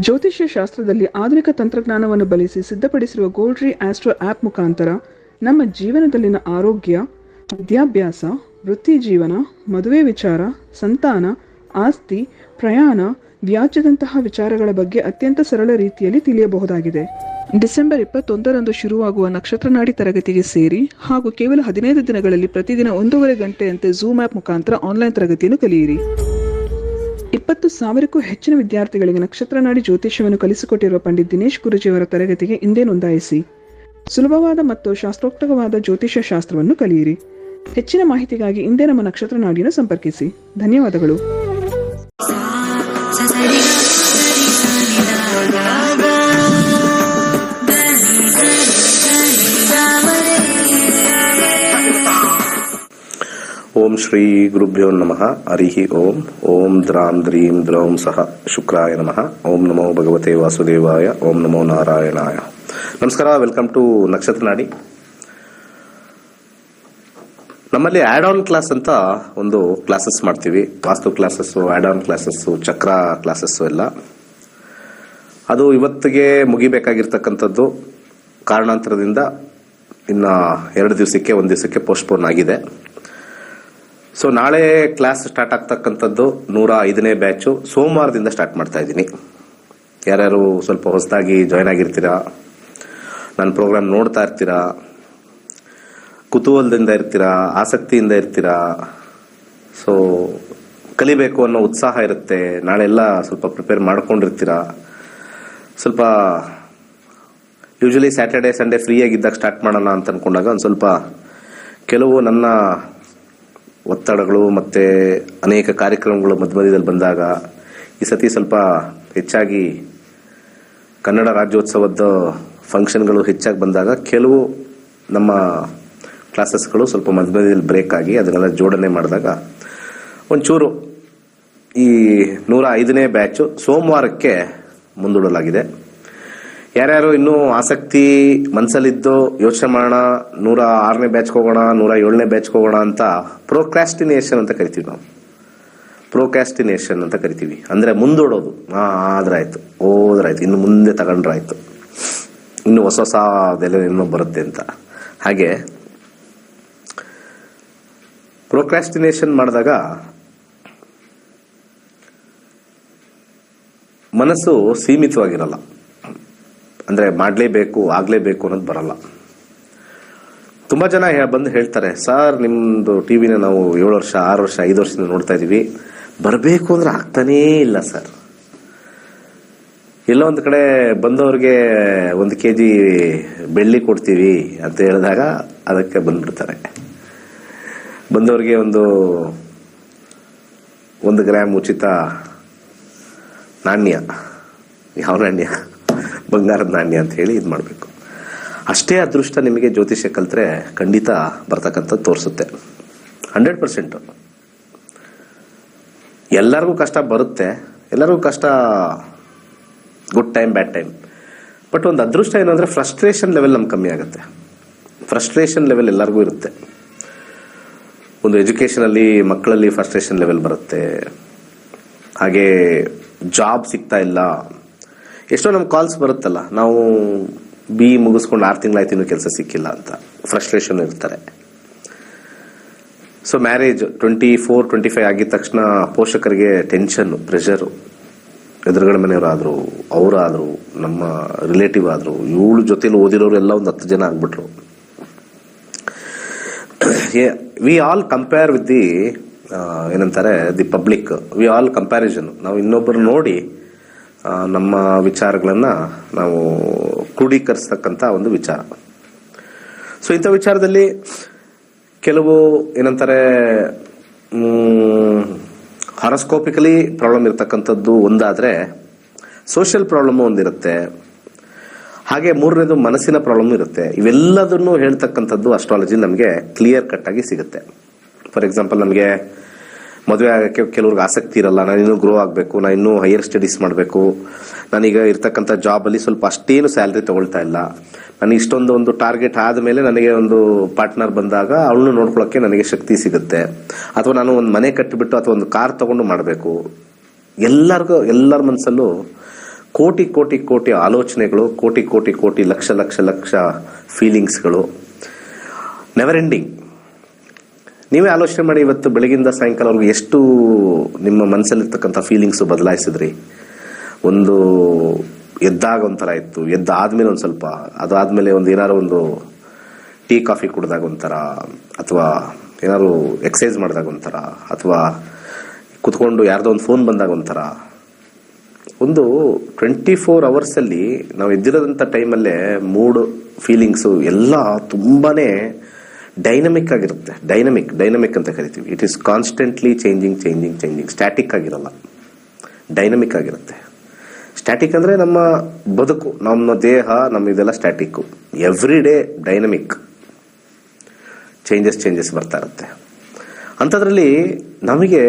ಜ್ಯೋತಿಷ್ಯ ಶಾಸ್ತ್ರದಲ್ಲಿ ಆಧುನಿಕ ತಂತ್ರಜ್ಞಾನವನ್ನು ಬಳಸಿ ಸಿದ್ಧಪಡಿಸಿರುವ ಗೋಲ್ಡ್ರಿ ಆಸ್ಟ್ರೋ ಆ್ಯಪ್ ಮುಖಾಂತರ ನಮ್ಮ ಜೀವನದಲ್ಲಿನ ಆರೋಗ್ಯ, ವಿದ್ಯಾಭ್ಯಾಸ, ವೃತ್ತಿ ಜೀವನ, ಮದುವೆ ವಿಚಾರ, ಸಂತಾನ, ಆಸ್ತಿ, ಪ್ರಯಾಣ, ವ್ಯಾಜ್ಯದಂತಹ ವಿಚಾರಗಳ ಬಗ್ಗೆ ಅತ್ಯಂತ ಸರಳ ರೀತಿಯಲ್ಲಿ ತಿಳಿಯಬಹುದಾಗಿದೆ. ಡಿಸೆಂಬರ್ 21ರಂದು ಶುರುವಾಗುವ ನಕ್ಷತ್ರನಾಡಿ ತರಗತಿಗೆ ಸೇರಿ ಹಾಗೂ ಕೇವಲ 15 ದಿನಗಳಲ್ಲಿ ಪ್ರತಿದಿನ 1.5 ಗಂಟೆಯಂತೆ ಝೂಮ್ ಆ್ಯಪ್ ಮುಖಾಂತರ ಆನ್ಲೈನ್ ತರಗತಿಯನ್ನು ಕಲಿಯಿರಿ. 20,000ಕ್ಕೂ ಹೆಚ್ಚಿನ ವಿದ್ಯಾರ್ಥಿಗಳಿಗೆ ನಕ್ಷತ್ರನಾಡಿ ಜ್ಯೋತಿಷ್ಯವನ್ನು ಕಲಿಸಿಕೊಟ್ಟಿರುವ ಪಂಡಿತ್ ದಿನೇಶ್ ಗುರುಜಿಯವರ ತರಗತಿಗೆ ಇಂದೇ ನೋಂದಾಯಿಸಿ. ಸುಲಭವಾದ ಮತ್ತು ಶಾಸ್ತ್ರೋಕ್ತವಾದ ಜ್ಯೋತಿಷ್ಯ ಶಾಸ್ತ್ರವನ್ನು ಕಲಿಯಿರಿ. ಹೆಚ್ಚಿನ ಮಾಹಿತಿಗಾಗಿ ಇಂದೇ ನಮ್ಮ ನಕ್ಷತ್ರನಾಡಿಯನ್ನು ಸಂಪರ್ಕಿಸಿ. ಧನ್ಯವಾದಗಳು. ಓಂ ಶ್ರೀ ಗುರುಭ್ಯೋ ನಮಃ. ಹರಿ ಓಂ. ಓಂ ದ್ರಾಂ ದ್ರೀಂ ದ್ರೌಂ ಸಹ ಶುಕ್ರಾಯ ನಮಃ. ಓಂ ನಮೋ ಭಗವತೆ ವಾಸುದೇವಾಯ. ಓಂ ನಮೋ ನಾರಾಯಣಾಯ. ನಮಸ್ಕಾರ. Welcome to Nakshatranadi. ನಮ್ಮಲ್ಲಿ ಆಡ್ ಆನ್ ಕ್ಲಾಸ್ ಅಂತ ಒಂದು ಕ್ಲಾಸಸ್ ಮಾಡ್ತೀವಿ. Vastu classes, add on classes, ಚಕ್ರ ಕ್ಲಾಸಸ್ಸು ಎಲ್ಲ. ಅದು ಇವತ್ತಿಗೆ ಮುಗಿಬೇಕಾಗಿರ್ತಕ್ಕಂಥದ್ದು ಕಾರಣಾಂತರದಿಂದ ಇನ್ನು 2 ದಿವಸಕ್ಕೆ 1 ದಿವಸಕ್ಕೆ ಪೋಸ್ಟ್ಪೋನ್ ಆಗಿದೆ. ಸೊ ನಾಳೆ ಕ್ಲಾಸ್ ಸ್ಟಾರ್ಟ್ ಆಗ್ತಕ್ಕಂಥದ್ದು 105ನೇ ಬ್ಯಾಚು ಸೋಮವಾರದಿಂದ ಸ್ಟಾರ್ಟ್ ಮಾಡ್ತಾ ಇದ್ದೀನಿ. ಯಾರ್ಯಾರು ಸ್ವಲ್ಪ ಹೊಸದಾಗಿ ಜಾಯ್ನ್ ಆಗಿರ್ತೀರಾ, ನನ್ನ ಪ್ರೋಗ್ರಾಮ್ ನೋಡ್ತಾ ಇರ್ತೀರಾ, ಕುತೂಹಲದಿಂದ ಇರ್ತೀರಾ, ಆಸಕ್ತಿಯಿಂದ ಇರ್ತೀರಾ, ಸೊ ಕಲಿಬೇಕು ಅನ್ನೋ ಉತ್ಸಾಹ ಇರುತ್ತೆ, ನಾಳೆಲ್ಲ ಸ್ವಲ್ಪ ಪ್ರಿಪೇರ್ ಮಾಡ್ಕೊಂಡಿರ್ತೀರಾ. ಸ್ವಲ್ಪ ಯೂಶಲಿ ಸ್ಯಾಟರ್ಡೆ ಸಂಡೇ ಫ್ರೀ ಆಗಿದ್ದಾಗ ಸ್ಟಾರ್ಟ್ ಮಾಡೋಣ ಅಂತ ಅನ್ಕೊಂಡಾಗ ಒಂದು ಸ್ವಲ್ಪ ಕೆಲವು ನನ್ನ ಒತ್ತಡಗಳು ಮತ್ತು ಅನೇಕ ಕಾರ್ಯಕ್ರಮಗಳು ಮಧ್ಯದಲ್ಲಿ ಬಂದಾಗ ಈ ಸತಿ ಸ್ವಲ್ಪ ಹೆಚ್ಚಾಗಿ ಕನ್ನಡ ರಾಜ್ಯೋತ್ಸವದ ಫಂಕ್ಷನ್ಗಳು ಹೆಚ್ಚಾಗಿ ಬಂದಾಗ ಕೆಲವು ನಮ್ಮ ಕ್ಲಾಸಸ್ಗಳು ಸ್ವಲ್ಪ ಮಧ್ಯದಲ್ಲಿ ಬ್ರೇಕ್ ಆಗಿ ಅದನ್ನೆಲ್ಲ ಜೋಡಣೆ ಮಾಡಿದಾಗ ಒಂಚೂರು ಈ 105ನೇ ಬ್ಯಾಚು ಸೋಮವಾರಕ್ಕೆ ಮುಂದೂಡಲಾಗಿದೆ. ಯಾರ್ಯಾರು ಇನ್ನೂ ಆಸಕ್ತಿ ಮನಸ್ಸಲ್ಲಿದ್ದು ಯೋಚನೆ ಮಾಡೋಣ, 106ನೇ ಬ್ಯಾಚ್ಗೆ ಹೋಗೋಣ, 107ನೇ ಬ್ಯಾಚ್ಗೆ ಹೋಗೋಣ ಅಂತ ಪ್ರೋಕ್ರಾಸ್ಟಿನೇಷನ್ ಅಂತ ಕರಿತೀವಿ ನಾವು. ಪ್ರೋಕ್ರಾಸ್ಟಿನೇಷನ್ ಅಂತ ಕರಿತೀವಿ. ಅಂದರೆ ಮುಂದೂಡೋದು. ಆದ್ರಾಯ್ತು, ಹೋದ್ರಾಯ್ತು, ಇನ್ನು ಮುಂದೆ ತಗೊಂಡ್ರಾಯ್ತು, ಇನ್ನು ಹೊಸ ಅದೆಲ್ಲ ಇನ್ನೂ ಬರುತ್ತೆ ಅಂತ. ಹಾಗೆ ಪ್ರೋಕ್ರಾಸ್ಟಿನೇಷನ್ ಮಾಡಿದಾಗ ಮನಸ್ಸು ಸೀಮಿತವಾಗಿರಲ್ಲ. ಅಂದರೆ ಮಾಡಲೇಬೇಕು, ಆಗಲೇಬೇಕು ಅನ್ನೋದು ಬರಲ್ಲ. ತುಂಬ ಜನ ಬಂದು ಹೇಳ್ತಾರೆ, ಸರ್ ನಿಮ್ಮದು ಟಿವಿನ ನಾವು 7 ವರ್ಷ 6 ವರ್ಷ 5 ವರ್ಷದಿಂದ ನೋಡ್ತಾ ಇದ್ದೀವಿ, ಬರಬೇಕು ಅಂದರೆ ಆಗ್ತಾನೇ ಇಲ್ಲ ಸರ್. ಎಲ್ಲೋ ಒಂದು ಕಡೆ ಬಂದವ್ರಿಗೆ 1 kg ಬೆಳ್ಳಿ ಕೊಡ್ತೀವಿ ಅಂತ ಹೇಳಿದಾಗ ಅದಕ್ಕೆ ಬಂದ್ಬಿಡ್ತಾರೆ. ಬಂದವ್ರಿಗೆ 1 ಗ್ರಾಮ್ ಉಚಿತ ನಾಣ್ಯ, ಯಾವ ನಾಣ್ಯ? ಬಂಗಾರದ ನಾಣ್ಯ ಅಂತ ಹೇಳಿ ಇದು ಮಾಡಬೇಕು. ಅಷ್ಟೇ ಅದೃಷ್ಟ ನಿಮಗೆ ಜ್ಯೋತಿಷ್ಯ ಕಲ್ತ್ರೆ ಖಂಡಿತ ಬರ್ತಕ್ಕಂಥದ್ದು ತೋರಿಸುತ್ತೆ. 100%. ಎಲ್ಲರಿಗೂ ಕಷ್ಟ ಬರುತ್ತೆ, ಎಲ್ಲರಿಗೂ ಕಷ್ಟ, good time bad time. But ಒಂದು ಅದೃಷ್ಟ ಏನಂದರೆ ಫ್ರಸ್ಟ್ರೇಷನ್ ಲೆವೆಲ್ ನಮ್ಗೆ ಕಮ್ಮಿ ಆಗುತ್ತೆ. ಫ್ರಸ್ಟ್ರೇಷನ್ ಲೆವೆಲ್ ಎಲ್ಲರಿಗೂ ಇರುತ್ತೆ. ಒಂದು ಎಜುಕೇಷನಲ್ಲಿ ಮಕ್ಕಳಲ್ಲಿ ಫ್ರಸ್ಟ್ರೇಷನ್ ಲೆವೆಲ್ ಬರುತ್ತೆ. ಹಾಗೆ ಜಾಬ್ ಸಿಗ್ತಾ ಇಲ್ಲ, ಎಷ್ಟೋ ನಮ್ಗೆ ಕಾಲ್ಸ್ ಬರುತ್ತಲ್ಲ, ನಾವು BE ಮುಗಿಸ್ಕೊಂಡು 6 ತಿಂಗಳಾಯ್ತು ಇನ್ನೂ ಕೆಲಸ ಸಿಕ್ಕಿಲ್ಲ ಅಂತ ಫ್ರಸ್ಟ್ರೇಷನ್ ಇರ್ತಾರೆ. ಸೊ ಮ್ಯಾರೇಜ್ 24-25 ಆಗಿದ ತಕ್ಷಣ ಪೋಷಕರಿಗೆ ಟೆನ್ಷನ್, ಪ್ರೆಷರು. ಎದುರುಗಡೆ ಮನೆಯವರಾದರು, ಅವರಾದರು, ನಮ್ಮ ರಿಲೇಟಿವ್ ಆದರು, ಇವಳು ಜೊತೆಲಿ ಓದಿರೋರು ಎಲ್ಲ ಒಂದು 10 ಜನ ಆಗ್ಬಿಟ್ರು. We all compare with the ಏನಂತಾರೆ the public. We all comparison. ನಾವು ಇನ್ನೊಬ್ಬರು ನೋಡಿ ನಮ್ಮ ವಿಚಾರಗಳನ್ನು ನಾವು ಕ್ರೋಢೀಕರಿಸ್ತಕ್ಕಂಥ ಒಂದು ವಿಚಾರ. ಸೊ ಇಂಥ ವಿಚಾರದಲ್ಲಿ ಕೆಲವು ಏನಂತಾರೆ ಹಾರೋಸ್ಕೋಪಿಕಲಿ ಪ್ರಾಬ್ಲಮ್ ಇರತಕ್ಕಂಥದ್ದು ಒಂದಾದರೆ, ಸೋಷಿಯಲ್ ಪ್ರಾಬ್ಲಮ್ ಒಂದಿರುತ್ತೆ, ಹಾಗೆ 3ನೇದು ಮನಸ್ಸಿನ ಪ್ರಾಬ್ಲಮ್ ಇರುತ್ತೆ. ಇವೆಲ್ಲದನ್ನು ಹೇಳ್ತಕ್ಕಂಥದ್ದು ಅಸ್ಟ್ರಾಲಜಿ ನಮಗೆ ಕ್ಲಿಯರ್ ಕಟ್ ಆಗಿ ಸಿಗುತ್ತೆ. ಫಾರ್ ಎಕ್ಸಾಂಪಲ್, ನಮಗೆ ಮದುವೆ ಆಗೋಕ್ಕೆ ಕೆಲವ್ರಿಗೆ ಆಸಕ್ತಿ ಇರಲ್ಲ, ನಾನು ಇನ್ನೂ ಗ್ರೋ ಆಗಬೇಕು, ನಾನು ಇನ್ನೂ ಹೈಯರ್ ಸ್ಟಡೀಸ್ ಮಾಡಬೇಕು, ನಾನೀಗ ಇರ್ತಕ್ಕಂಥ ಜಾಬಲ್ಲಿ ಸ್ವಲ್ಪ ಅಷ್ಟೇನು ಸ್ಯಾಲ್ರಿ ತೊಗೊಳ್ತಾ ಇಲ್ಲ, ನನಗೆ ಇಷ್ಟೊಂದು ಟಾರ್ಗೆಟ್ ಆದಮೇಲೆ ನನಗೆ ಒಂದು ಪಾರ್ಟ್ನರ್ ಬಂದಾಗ ಅವಳನ್ನು ನೋಡ್ಕೊಳ್ಳೋಕ್ಕೆ ನನಗೆ ಶಕ್ತಿ ಸಿಗುತ್ತೆ, ಅಥವಾ ನಾನು ಒಂದು ಮನೆ ಕಟ್ಟಿಬಿಟ್ಟು ಅಥವಾ ಒಂದು ಕಾರ್ ತೊಗೊಂಡು ಮಾಡಬೇಕು. ಎಲ್ಲರ ಮನಸ್ಸಲ್ಲೂ ಕೋಟಿ ಕೋಟಿ ಕೋಟಿ ಆಲೋಚನೆಗಳು, ಕೋಟಿ ಕೋಟಿ ಕೋಟಿ ಲಕ್ಷ ಲಕ್ಷ ಲಕ್ಷ ಫೀಲಿಂಗ್ಸ್ಗಳು, ನೆವರ್ ಎಂಡಿಂಗ್. ನೀವೇ ಆಲೋಚನೆ ಮಾಡಿ, ಇವತ್ತು ಬೆಳಗಿಂದ ಸಾಯಂಕಾಲವರೆಗೂ ಎಷ್ಟು ನಿಮ್ಮ ಮನಸ್ಸಲ್ಲಿರ್ತಕ್ಕಂಥ ಫೀಲಿಂಗ್ಸು ಬದಲಾಯಿಸಿದ್ರಿ. ಒಂದು ಎದ್ದಾಗ ಒಂಥರ ಇತ್ತು, ಎದ್ದಾದ್ಮೇಲೆ ಒಂದು ಸ್ವಲ್ಪ, ಅದಾದ್ಮೇಲೆ ಒಂದು ಏನಾರು ಒಂದು ಟೀ ಕಾಫಿ ಕುಡಿದಾಗ ಒಂಥರ, ಅಥವಾ ಏನಾದ್ರು ಎಕ್ಸಸೈಸ್ ಮಾಡಿದಾಗ ಒಂಥರ, ಅಥವಾ ಕುತ್ಕೊಂಡು ಯಾರ್ದೋ ಒಂದು ಫೋನ್ ಬಂದಾಗ ಒಂಥರ. ಒಂದು 24 ಅವರ್ಸಲ್ಲಿ ನಾವು ಎದ್ದಿರೋದಂಥ ಟೈಮಲ್ಲೇ ಮೂಡ್, ಫೀಲಿಂಗ್ಸು ಎಲ್ಲ ತುಂಬಾನೇ ಡೈನಮಿಕ್ ಆಗಿರುತ್ತೆ. ಡೈನಮಿಕ್ ಅಂತ ಕರಿತೀವಿ. It is constantly changing. Static ಆಗಿರಲ್ಲ, ಡೈನಮಿಕ್ ಆಗಿರುತ್ತೆ. ಸ್ಟ್ಯಾಟಿಕ್ ಅಂದರೆ ನಮ್ಮ ಬದುಕು, ನಮ್ಮ ದೇಹ, ನಮ್ಮ ಇದೆಲ್ಲ ಸ್ಟ್ಯಾಟಿಕ್ಕು. ಎವ್ರಿ ಡೇ ಡೈನಮಿಕ್, ಚೇಂಜಸ್ ಬರ್ತಾ ಇರುತ್ತೆ. ಅಂಥದ್ರಲ್ಲಿ ನಮಗೆ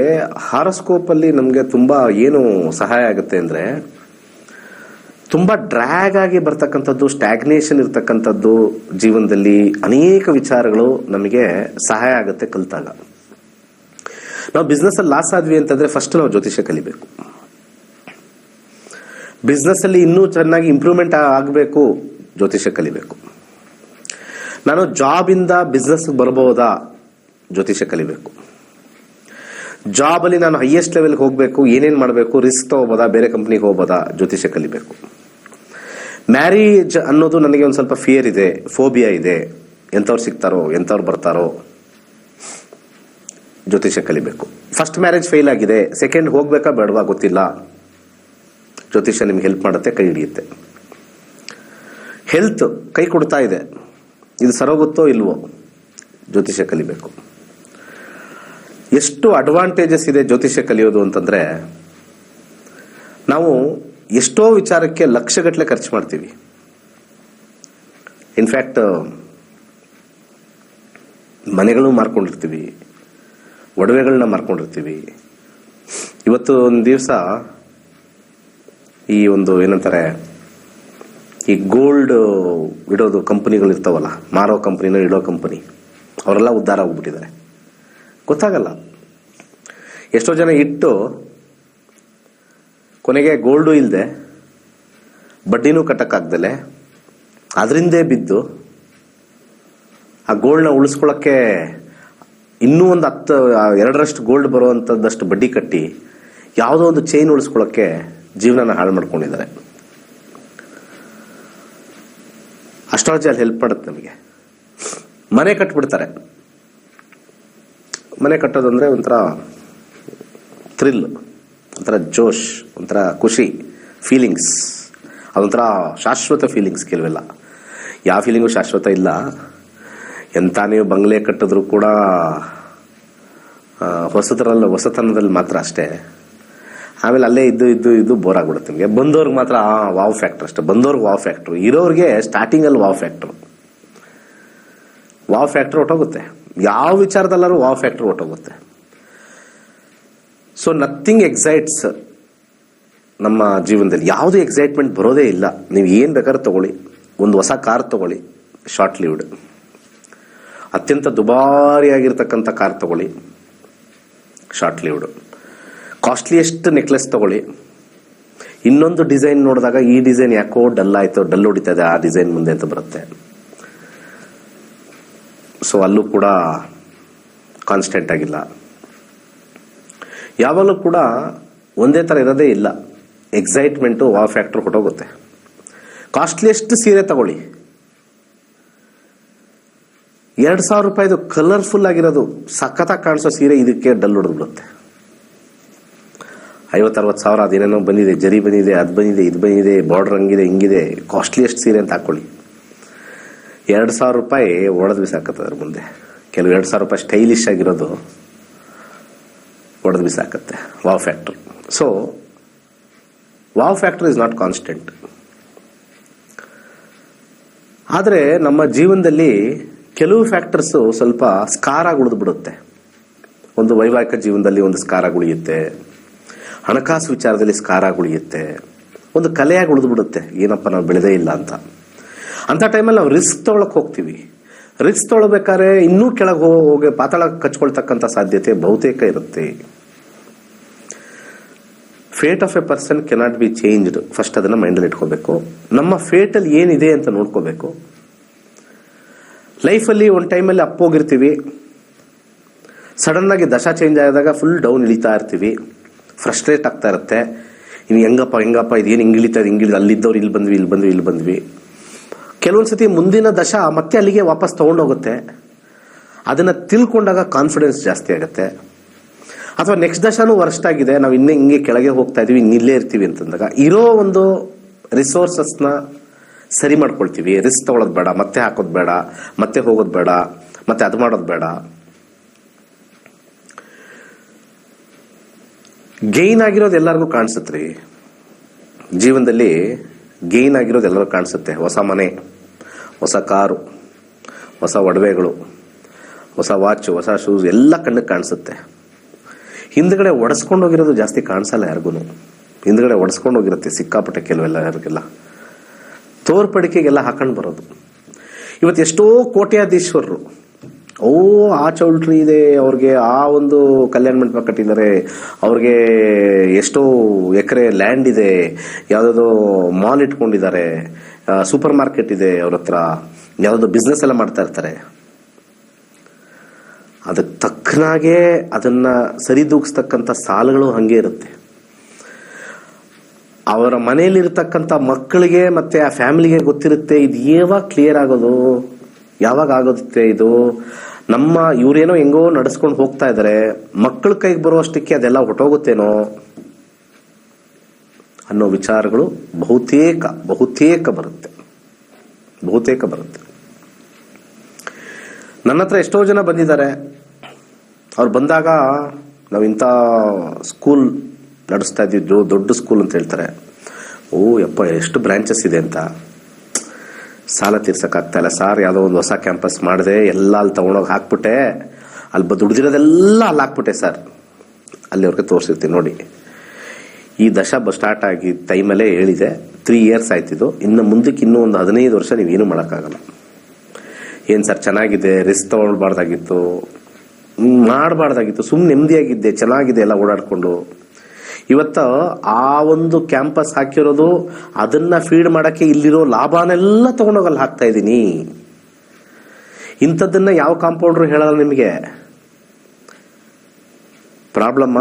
ಹಾರೋಸ್ಕೋಪಲ್ಲಿ ನಮಗೆ ತುಂಬ ಏನು ಸಹಾಯ ಆಗುತ್ತೆ ಅಂದರೆ, ತುಂಬ ಡ್ರ್ಯಾಗ್ ಆಗಿ ಬರ್ತಕ್ಕಂಥದ್ದು, ಸ್ಟ್ಯಾಗ್ನೇಷನ್ ಇರ್ತಕ್ಕಂಥದ್ದು ಜೀವನದಲ್ಲಿ ಅನೇಕ ವಿಚಾರಗಳು ನಮಗೆ ಸಹಾಯ ಆಗುತ್ತೆ ಕಲಿತಾಗ. ನಾವು ಬಿಸ್ನೆಸ್ಸಲ್ಲಿ ಲಾಸ್ ಆದ್ವಿ ಅಂತಂದರೆ ಫಸ್ಟ್ ನಾವು ಜ್ಯೋತಿಷ್ಯ ಕಲಿಬೇಕು. ಬಿಸ್ನೆಸ್ಸಲ್ಲಿ ಇನ್ನೂ ಚೆನ್ನಾಗಿ ಇಂಪ್ರೂವ್ಮೆಂಟ್ ಆಗಬೇಕು, ಜ್ಯೋತಿಷ್ಯ ಕಲಿಬೇಕು. ನಾನು ಜಾಬಿಂದ ಬಿಸ್ನೆಸ್ ಬರ್ಬೋದಾ, ಜ್ಯೋತಿಷ್ಯ ಕಲಿಬೇಕು. ಜಾಬಲ್ಲಿ ನಾನು ಹೈಯೆಸ್ಟ್ ಲೆವೆಲ್ಗೆ ಹೋಗಬೇಕು, ಏನೇನು ಮಾಡಬೇಕು, ರಿಸ್ಕ್ ತಗೋಬೋದಾ, ಬೇರೆ ಕಂಪ್ನಿಗೆ ಹೋಗ್ಬೋದಾ, ಜ್ಯೋತಿಷ್ಯ ಕಲಿಬೇಕು. ಮ್ಯಾರೇಜ್ ಅನ್ನೋದು ನನಗೆ ಒಂದು ಸ್ವಲ್ಪ ಫಿಯರ್ ಇದೆ, ಫೋಬಿಯಾ ಇದೆ, ಎಂಥವ್ರು ಸಿಗ್ತಾರೋ, ಎಂಥವ್ರು ಬರ್ತಾರೋ, ಜ್ಯೋತಿಷ್ಯ ಕಲಿಬೇಕು. ಫಸ್ಟ್ ಮ್ಯಾರೇಜ್ ಫೇಲ್ ಆಗಿದೆ, ಸೆಕೆಂಡ್ ಹೋಗ್ಬೇಕಾ ಬೇಡವಾ ಗೊತ್ತಿಲ್ಲ, ಜ್ಯೋತಿಷ್ಯ ನಿಮ್ಗೆ ಹೆಲ್ಪ್ ಮಾಡುತ್ತೆ, ಕೈ ಹಿಡಿಯುತ್ತೆ. ಹೆಲ್ತ್ ಕೈ ಕೊಡ್ತಾ ಇದೆ, ಇದು ಸರೋಗುತ್ತೋ ಇಲ್ವೋ, ಜ್ಯೋತಿಷ್ಯ ಕಲಿಬೇಕು. ಎಷ್ಟು ಅಡ್ವಾಂಟೇಜಸ್ ಇದೆ ಜ್ಯೋತಿಷ್ಯ ಕಲಿಯೋದು ಅಂತಂದ್ರೆ, ನಾವು ಎಷ್ಟೋ ವಿಚಾರಕ್ಕೆ ಲಕ್ಷಗಟ್ಟಲೆ ಖರ್ಚು ಮಾಡ್ತೀವಿ. ಇನ್ಫ್ಯಾಕ್ಟ್ ಮನೆಗಳು ಮಾರ್ಕೊಂಡಿರ್ತೀವಿ, ಒಡವೆಗಳನ್ನ ಮಾರ್ಕೊಂಡಿರ್ತೀವಿ. ಇವತ್ತು ಒಂದು ದಿವಸ ಈ ಒಂದು ಏನಂತಾರೆ, ಈ ಗೋಲ್ಡ್ ಇಡೋದು ಕಂಪನಿಗಳು ಇರ್ತಾವಲ್ಲ, ಮಾರೋ ಕಂಪನಿನ ಇಡೋ ಕಂಪನಿ, ಅವರೆಲ್ಲ ಉದ್ಧಾರ ಹೋಗ್ಬಿಟ್ಟಿದ್ದಾರೆ, ಗೊತ್ತಾಗಲ್ಲ. ಎಷ್ಟೋ ಜನ ಇಟ್ಟು ಕೊನೆಗೆ ಗೋಲ್ಡು ಇಲ್ಲದೆ, ಬಡ್ಡಿನೂ ಕಟ್ಟಕ್ಕಾಗ್ದಲೆ, ಅದರಿಂದೇ ಬಿದ್ದು ಆ ಗೋಲ್ಡ್ನ ಉಳಿಸ್ಕೊಳ್ಳೋಕ್ಕೆ ಇನ್ನೂ ಒಂದು 2ರಷ್ಟು ಗೋಲ್ಡ್ ಬರುವಂಥದ್ದಷ್ಟು ಬಡ್ಡಿ ಕಟ್ಟಿ ಯಾವುದೋ ಒಂದು ಚೈನ್ ಉಳಿಸ್ಕೊಳ್ಳೋಕ್ಕೆ ಜೀವನನ ಹಾಳು ಮಾಡ್ಕೊಂಡಿದ್ದಾರೆ. ಅಸ್ಟ್ರಾಲಜಿ ಅಲ್ಲಿ ಹೆಲ್ಪ್ ಮಾಡುತ್ತೆ ನಮಗೆ. ಮನೆ ಕಟ್ಬಿಡ್ತಾರೆ. ಮನೆ ಕಟ್ಟೋದಂದ್ರೆ ಒಂಥರ ಥ್ರಿಲ್, ಒಂಥರ ಜೋಶ್, ಒಂಥರ ಖುಷಿ, ಫೀಲಿಂಗ್ಸ್. ಅದೊಂಥರ ಶಾಶ್ವತ ಫೀಲಿಂಗ್ಸ್. ಕೆಲವೆಲ್ಲ ಯಾವ ಫೀಲಿಂಗು ಶಾಶ್ವತ ಇಲ್ಲ. ಎಂಥ ನೀವು ಬಂಗ್ಲೆ ಕಟ್ಟಿದ್ರು ಕೂಡ ಹೊಸತನದಲ್ಲಿ ಮಾತ್ರ ಅಷ್ಟೇ. ಆಮೇಲೆ ಅಲ್ಲೇ ಇದ್ದು ಬೋರ್ ಆಗ್ಬಿಡುತ್ತೆ ನಿಮಗೆ. ಬಂದವ್ರಿಗೆ ಮಾತ್ರ ವಾವ್ ಫ್ಯಾಕ್ಟರ್ ಅಷ್ಟೇ, ಬಂದವ್ರಿಗೆ ವಾವ್ ಫ್ಯಾಕ್ಟ್ರು. ಇರೋರಿಗೆ ಸ್ಟಾರ್ಟಿಂಗಲ್ಲಿ ವಾವ್ ಫ್ಯಾಕ್ಟರ್ ಹೊಟ್ಟೋಗುತ್ತೆ. ಯಾವ ವಿಚಾರದಲ್ಲಾದ್ರೂ ವಾವ್ ಫ್ಯಾಕ್ಟರ್ ಹೊಟ್ಟೋಗುತ್ತೆ. ಸೊ ನಥಿಂಗ್ ಎಕ್ಸೈಟ್ಸ್ ನಮ್ಮ ಜೀವನದಲ್ಲಿ. ಯಾವುದು ಎಕ್ಸೈಟ್ಮೆಂಟ್ ಬರೋದೇ ಇಲ್ಲ. ನೀವು ಏನು ಬೇಕಾದ್ರೂ ತಗೊಳ್ಳಿ, ಒಂದು ಹೊಸ ಕಾರ್ ತಗೊಳ್ಳಿ, ಶಾರ್ಟ್ ಲೀವ್ಡ್. ಅತ್ಯಂತ ದುಬಾರಿಯಾಗಿರ್ತಕ್ಕಂಥ ಕಾರ್ ತಗೊಳ್ಳಿ, ಶಾರ್ಟ್ ಲೀವ್ಡ್. ಕಾಸ್ಟ್ಲಿಯೆಸ್ಟ್ ನೆಕ್ಲೆಸ್ ತಗೊಳ್ಳಿ, ಇನ್ನೊಂದು ಡಿಸೈನ್ ನೋಡಿದಾಗ ಈ ಡಿಸೈನ್ ಯಾಕೋ ಡಲ್ ಆಯ್ತು, ಡಲ್ ಹೊಡಿತದೆ, ಆ ಡಿಸೈನ್ ಮುಂದೆ ಅಂತ ಬರುತ್ತೆ. ಸೊ ಅಲ್ಲೂ ಕೂಡ ಕಾನ್ಸ್ಟೆಂಟ್ ಆಗಿಲ್ಲ. ಯಾವಾಗಲೂ ಕೂಡ ಒಂದೇ ಥರ ಇರೋದೇ ಇಲ್ಲ. ಎಕ್ಸೈಟ್ಮೆಂಟು, ವಾವ್ ಫ್ಯಾಕ್ಟರ್ ಹೊಟ್ಟೋಗುತ್ತೆ. ಕಾಸ್ಟ್ಲಿಯೆಸ್ಟ್ ಸೀರೆ ತಗೊಳ್ಳಿ, 2,000 ರೂಪಾಯಿದು ಕಲರ್ಫುಲ್ ಆಗಿರೋದು ಸಖತ್ತಾಗಿ ಕಾಣಿಸೋ ಸೀರೆ ಇದಕ್ಕೆ ಡಲ್ ಹೊಡೆದ್ಬಿಡುತ್ತೆ. 50-60 ಸಾವಿರ ಅದೇನೇನೋ ಬಂದಿದೆ, ಜರಿ ಬಂದಿದೆ, ಅದು ಬಂದಿದೆ, ಇದು ಬಂದಿದೆ, ಬಾರ್ಡರ್ ಹಂಗಿದೆ, ಹಿಂಗಿದೆ, ಕಾಸ್ಟ್ಲಿಯೆಸ್ಟ್ ಸೀರೆ ಅಂತ ಹಾಕೊಳ್ಳಿ. 2,000 ರೂಪಾಯಿ ಒಡೆದು ಬಿಸಾಕತ್ತದ್ರ ಮುಂದೆ. ಕೆಲವು 2,000 ರೂಪಾಯಿ ಸ್ಟೈಲಿಶ್ ಆಗಿರೋದು ಒಡೆದು ಬಿಸಾಕತ್ತೆ. Wow factor. So wow factor is not constant. ಆದರೆ ನಮ್ಮ ಜೀವನದಲ್ಲಿ ಕೆಲವು ಫ್ಯಾಕ್ಟರ್ಸು ಸ್ವಲ್ಪ ಸ್ಕಾರ್ ಆಗಿ ಉಳಿದು ಬಿಡುತ್ತೆ. ಒಂದು ವೈವಾಹಿಕ ಜೀವನದಲ್ಲಿ ಒಂದು ಸ್ಕಾರ್ ಆಗಿ ಉಳಿಯುತ್ತೆ, ಹಣಕಾಸು ವಿಚಾರದಲ್ಲಿ ಸ್ಕಾರ್ ಆಗಿ ಉಳಿಯುತ್ತೆ, ಒಂದು ಕಲೆಯಾಗಿ ಉಳಿದು ಬಿಡುತ್ತೆ. ಏನಪ್ಪ ನಾವು ಬೆಳೆದೇ ಇಲ್ಲ ಅಂತ ಟೈಮಲ್ಲಿ ನಾವು ರಿಸ್ಕ್ ತೊಗೊಳಕ್ ಹೋಗ್ತೀವಿ. ರಿಸ್ಕ್ ತೊಗೊಳ್ಬೇಕಾದ್ರೆ ಇನ್ನೂ ಕೆಳಗೆ ಹೋಗಿ ಪಾತಾಳ ಕಚ್ಕೊಳ್ತಕ್ಕಂಥ ಸಾಧ್ಯತೆ ಬಹುತೇಕ ಇರುತ್ತೆ. Fate of A person cannot be changed. First ಅದನ್ನು ಮೈಂಡಲ್ಲಿ ಇಟ್ಕೋಬೇಕು. ನಮ್ಮ ಫೇಟಲ್ಲಿ ಏನಿದೆ ಅಂತ ನೋಡ್ಕೋಬೇಕು. ಲೈಫಲ್ಲಿ ಒಂದು ಟೈಮಲ್ಲಿ ಅಪ್ಪೋಗಿರ್ತೀವಿ, ಸಡನ್ನಾಗಿ ದಶಾ ಚೇಂಜ್ ಆದಾಗ ಫುಲ್ ಡೌನ್ ಇಳಿತಾ ಇರ್ತೀವಿ, ಫ್ರಸ್ಟ್ರೇಟ್ ಆಗ್ತಾ ಇರುತ್ತೆ. ಇನ್ನು ಹೆಂಗಪ್ಪ ಇದೇನು ಹಿಂಗಿಳಿತಾ ಅಲ್ಲಿದ್ದವ್ರು ಇಲ್ಲಿ ಬಂದ್ವಿ. ಕೆಲವೊಂದ್ಸತಿ ಮುಂದಿನ ದಶಾ ಮತ್ತೆ ಅಲ್ಲಿಗೆ ವಾಪಸ್ ತಗೊಂಡೋಗುತ್ತೆ. ಅದನ್ನ ತಿಳ್ಕೊಂಡಾಗ ಕಾನ್ಫಿಡೆನ್ಸ್ ಜಾಸ್ತಿ ಆಗುತ್ತೆ. ಅಥವಾ ನೆಕ್ಸ್ಟ್ ದಶಾನು ವರ್ಸ್ಟ್ ಆಗಿದೆ, ನಾವು ಇನ್ನೇ ಹಿಂಗೆ ಕೆಳಗೆ ಹೋಗ್ತಾ ಇದೀವಿ, ಇನ್ನಿಲ್ಲೇ ಇರ್ತೀವಿ ಅಂತಂದಾಗ ಇರೋ ಒಂದು ರಿಸೋರ್ಸಸ್ನ ಸರಿ ಮಾಡ್ಕೊಳ್ತೀವಿ. ರಿಸ್ಕ್ ತಗೊಳ್ಳೋದು ಬೇಡ, ಮತ್ತೆ ಹಾಕೋದು ಬೇಡ, ಮತ್ತೆ ಹೋಗೋದು ಬೇಡ, ಮತ್ತೆ ಅದು ಮಾಡೋದು ಬೇಡ. ಗೈನ್ ಆಗಿರೋದು ಎಲ್ಲರಿಗೂ ಕಾಣಿಸುತ್ತೆ ರೀ ಜೀವನದಲ್ಲಿ. ಗೈನ್ ಆಗಿರೋದು ಎಲ್ಲರಿಗೂ ಕಾಣಿಸುತ್ತೆ. ಹೊಸ ಮನೆ, ಹೊಸ ಕಾರು, ಹೊಸ ಒಡವೆಗಳು, ಹೊಸ ವಾಚ್, ಹೊಸ ಶೂಸ್ ಎಲ್ಲ ಕಣ್ಣಿಗೆ ಕಾಣಿಸುತ್ತೆ. ಹಿಂದ್ಗಡೆ ಒಡಿಸ್ಕೊಂಡೋಗಿರೋದು ಜಾಸ್ತಿ ಕಾಣಿಸಲ್ಲ ಯಾರಿಗೂ. ಹಿಂದ್ಗಡೆ ಒಡಿಸ್ಕೊಂಡೋಗಿರುತ್ತೆ ಸಿಕ್ಕಾಪಟ್ಟೆ ಕೆಲವೆಲ್ಲರಿಗೆಲ್ಲ. ತೋರ್ಪಡಿಕೆಗೆಲ್ಲ ಹಾಕೊಂಡು ಬರೋದು. ಇವತ್ತು ಎಷ್ಟೋ ಕೋಟ್ಯಾಧೀಶ್ವರರು, ಆ ಚೌಲ್ಟ್ರಿ ಇದೆ ಅವ್ರಿಗೆ, ಆ ಒಂದು ಕಲ್ಯಾಣ ಮಂಟಪ ಕಟ್ಟಿದ್ದಾರೆ, ಅವ್ರಿಗೆ ಎಷ್ಟೋ ಎಕರೆ ಲ್ಯಾಂಡ್ ಇದೆ, ಯಾವುದೋ ಮಾಲ್ ಇಟ್ಕೊಂಡಿದ್ದಾರೆ, ಸೂಪರ್ ಮಾರ್ಕೆಟ್ ಇದೆ ಅವ್ರ ಹತ್ರ, ಯಾವುದೋ ಬಿಸ್ನೆಸ್ ಎಲ್ಲ ಮಾಡ್ತಾ ಇರ್ತಾರೆ. ಅದಕ್ಕೆ ತಕ್ಕನಾಗೆ ಅದನ್ನ ಸರಿದೂಗಿಸ್ತಕ್ಕಂಥ ಸಾಲಗಳು ಹಂಗೆ ಇರುತ್ತೆ. ಅವರ ಮನೆಯಲ್ಲಿರ್ತಕ್ಕಂಥ ಮಕ್ಕಳಿಗೆ ಮತ್ತೆ ಆ ಫ್ಯಾಮಿಲಿಗೆ ಗೊತ್ತಿರುತ್ತೆ ಇದು ಯಾವಾಗ ಕ್ಲಿಯರ್ ಆಗೋದು, ಯಾವಾಗ ಆಗೋಗುತ್ತೆ ಇದು. ನಮ್ಮ ಇವ್ರೇನೋ ಹೆಂಗೋ ನಡೆಸ್ಕೊಂಡು ಹೋಗ್ತಾ ಇದಾರೆ, ಮಕ್ಕಳ ಕೈಗೆ ಬರುವಷ್ಟಕ್ಕೆ ಅದೆಲ್ಲ ಹೊಟ್ಟೋಗುತ್ತೇನೋ ಅನ್ನೋ ವಿಚಾರಗಳು ಬಹುತೇಕ ಬರುತ್ತೆ. ನನ್ನ ಹತ್ರ ಎಷ್ಟೋ ಜನ ಬಂದಿದ್ದಾರೆ. ಅವ್ರು ಬಂದಾಗ ನಾವು ಇಂಥ ಸ್ಕೂಲ್ ನಡೆಸ್ತಾ ಇದ್ದಿದ್ದು, ದೊಡ್ಡ ಸ್ಕೂಲ್ ಅಂತ ಹೇಳ್ತಾರೆ. ಯಪ್ಪ ಎಷ್ಟು ಬ್ರಾಂಚಸ್ ಇದೆ ಅಂತ. ಸಾಲ ತೀರ್ಸಕ್ಕಾಗ್ತಾ ಇಲ್ಲ ಸಾರ್, ಯಾವುದೋ ಒಂದು ಹೊಸ ಕ್ಯಾಂಪಸ್ ಮಾಡಿದೆ, ಎಲ್ಲ ಅಲ್ಲಿ ತಗೊಂಡೋಗಿ ಹಾಕ್ಬಿಟ್ಟೆ, ಅಲ್ಲಿ ದುಡ್ದಿರೋದೆಲ್ಲ ಅಲ್ಲಿ ಹಾಕ್ಬಿಟ್ಟೆ ಸರ್. ಅಲ್ಲಿ ಅವ್ರಿಗೆ ತೋರಿಸಿರ್ತೀನಿ ನೋಡಿ, ಈ ದಶ ಸ್ಟಾರ್ಟ್ ಆಗಿ ಟೈಮಲ್ಲೇ ಹೇಳಿದೆ, 3 years ಆಯ್ತಿದ್ದು, ಇನ್ನು ಮುಂದಕ್ಕೆ ಇನ್ನೂ ಒಂದು 15 ವರ್ಷ ನೀವೇನು ಮಾಡೋಕ್ಕಾಗಲ್ಲ. ಏನು ಸರ್ ಚೆನ್ನಾಗಿದೆ, ರಿಸ್ಕ್ ತಗೊಳ್ಬಾರ್ದಾಗಿತ್ತು, ಮಾಡಬಾರ್ದಾಗಿತ್ತು, ಸುಮ್ಮನೆ ನೆಮ್ಮದಿಯಾಗಿದ್ದೆ, ಚೆನ್ನಾಗಿದೆ ಎಲ್ಲ ಓಡಾಡ್ಕೊಂಡು. ಇವತ್ತು ಆ ಒಂದು ಕ್ಯಾಂಪಸ್ ಹಾಕಿರೋದು, ಅದನ್ನ ಫೀಡ್ ಮಾಡಕ್ಕೆ ಇಲ್ಲಿರೋ ಲಾಭನೆಲ್ಲ ತಗೊಂಡೋಗಲ್ಲಿ ಹಾಕ್ತಾ ಇದ್ದೀನಿ. ಇಂಥದ್ದನ್ನ ಯಾವ ಕಾಂಪೌಂಡ್ರು ಹೇಳಲ್ಲ ನಿಮಗೆ. ಪ್ರಾಬ್ಲಮ್ಮ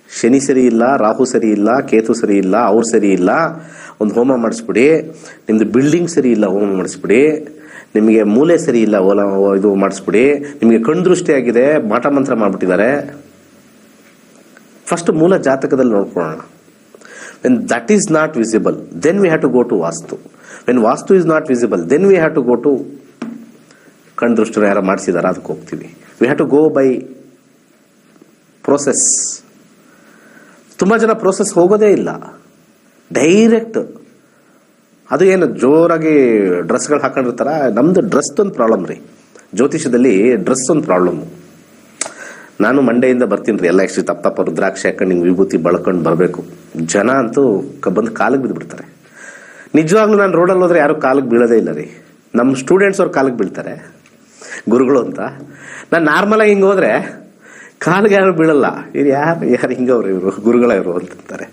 ಶನಿ ಸರಿ ಇಲ್ಲ, ರಾಹು ಸರಿ ಇಲ್ಲ, ಕೇತು ಸರಿ ಇಲ್ಲ, ಅವ್ರು ಸರಿ ಇಲ್ಲ, ಒಂದು ಹೋಮ ಮಾಡಿಸ್ಬಿಡಿ. ನಿಮ್ದು ಬಿಲ್ಡಿಂಗ್ ಸರಿ ಇಲ್ಲ, ಹೋಮ ಮಾಡಿಸ್ಬಿಡಿ. ನಿಮಗೆ ಮೂಲೆ ಸರಿ ಇಲ್ಲ, ಇದು ಮಾಡಿಸ್ಬಿಡಿ. ನಿಮಗೆ ಕಣ್ದೃಷ್ಟಿ ಆಗಿದೆ, ಮಾಟ ಮಂತ್ರ ಮಾಡ್ಬಿಟ್ಟಿದ್ದಾರೆ. ಫಸ್ಟ್ ಮೂಲ ಜಾತಕದಲ್ಲಿ ನೋಡ್ಕೊಳ್ಳೋಣ. When that is not visible, then we have to go to vastu. When vastu is not visible, then we have to go to ಕಣ್ದೃಷ್ಟಿ ಯಾರು ಮಾಡಿಸಿದಾರ ಅದಕ್ಕೆ ಹೋಗ್ತೀವಿ. We have to go by process. ತುಂಬಾ ಜನ ಪ್ರೋಸೆಸ್ ಹೋಗೋದೇ ಇಲ್ಲ, ಡೈರೆಕ್ಟ್. ಅದು ಏನು ಜೋರಾಗಿ ಡ್ರೆಸ್ಗಳು ಹಾಕೊಂಡಿರ್ತಾರ. ನಮ್ದು ಡ್ರೆಸ್ ಒಂದು ಪ್ರಾಬ್ಲಮ್ ರೀ, ಜ್ಯೋತಿಷದಲ್ಲಿ ಡ್ರೆಸ್ ಒಂದು ಪ್ರಾಬ್ಲಮ್ಮು. ನಾನು ಮಂಡೆಯಿಂದ ಬರ್ತೀನಿ ರೀ, ಎಲ್ಲ ಎಷ್ಟು ತಪ್ಪ ರುದ್ರಾಕ್ಷಿ ಹಾಕೊಂಡು ಹಿಂಗೆ ವಿಭೂತಿ ಬಳಕೊಂಡು ಬರಬೇಕು. ಜನ ಅಂತೂ ಬಂದು ಕಾಲಿಗೆ ಬಿದ್ದುಬಿಡ್ತಾರೆ. ನಿಜವಾಗ್ಲೂ ನಾನು ರೋಡಲ್ಲಿ ಹೋದ್ರೆ ಯಾರು ಕಾಲಿಗೆ ಬೀಳೋದೇ ಇಲ್ಲ ರೀ. ನಮ್ಮ ಸ್ಟೂಡೆಂಟ್ಸ್ ಅವ್ರು ಕಾಲಿಗೆ ಬೀಳ್ತಾರೆ, ಗುರುಗಳು ಅಂತ. ನಾನು ನಾರ್ಮಲಾಗಿ ಹಿಂಗೆ ಹೋದ್ರೆ ಕಾಲಿಗೆ ಯಾರು ಬೀಳಲ್ಲ. ಇವ್ರು ಯಾರು ಹಿಂಗವ್ರು, ಇವರು ಗುರುಗಳ ಇವರು ಅಂತಾರೆ.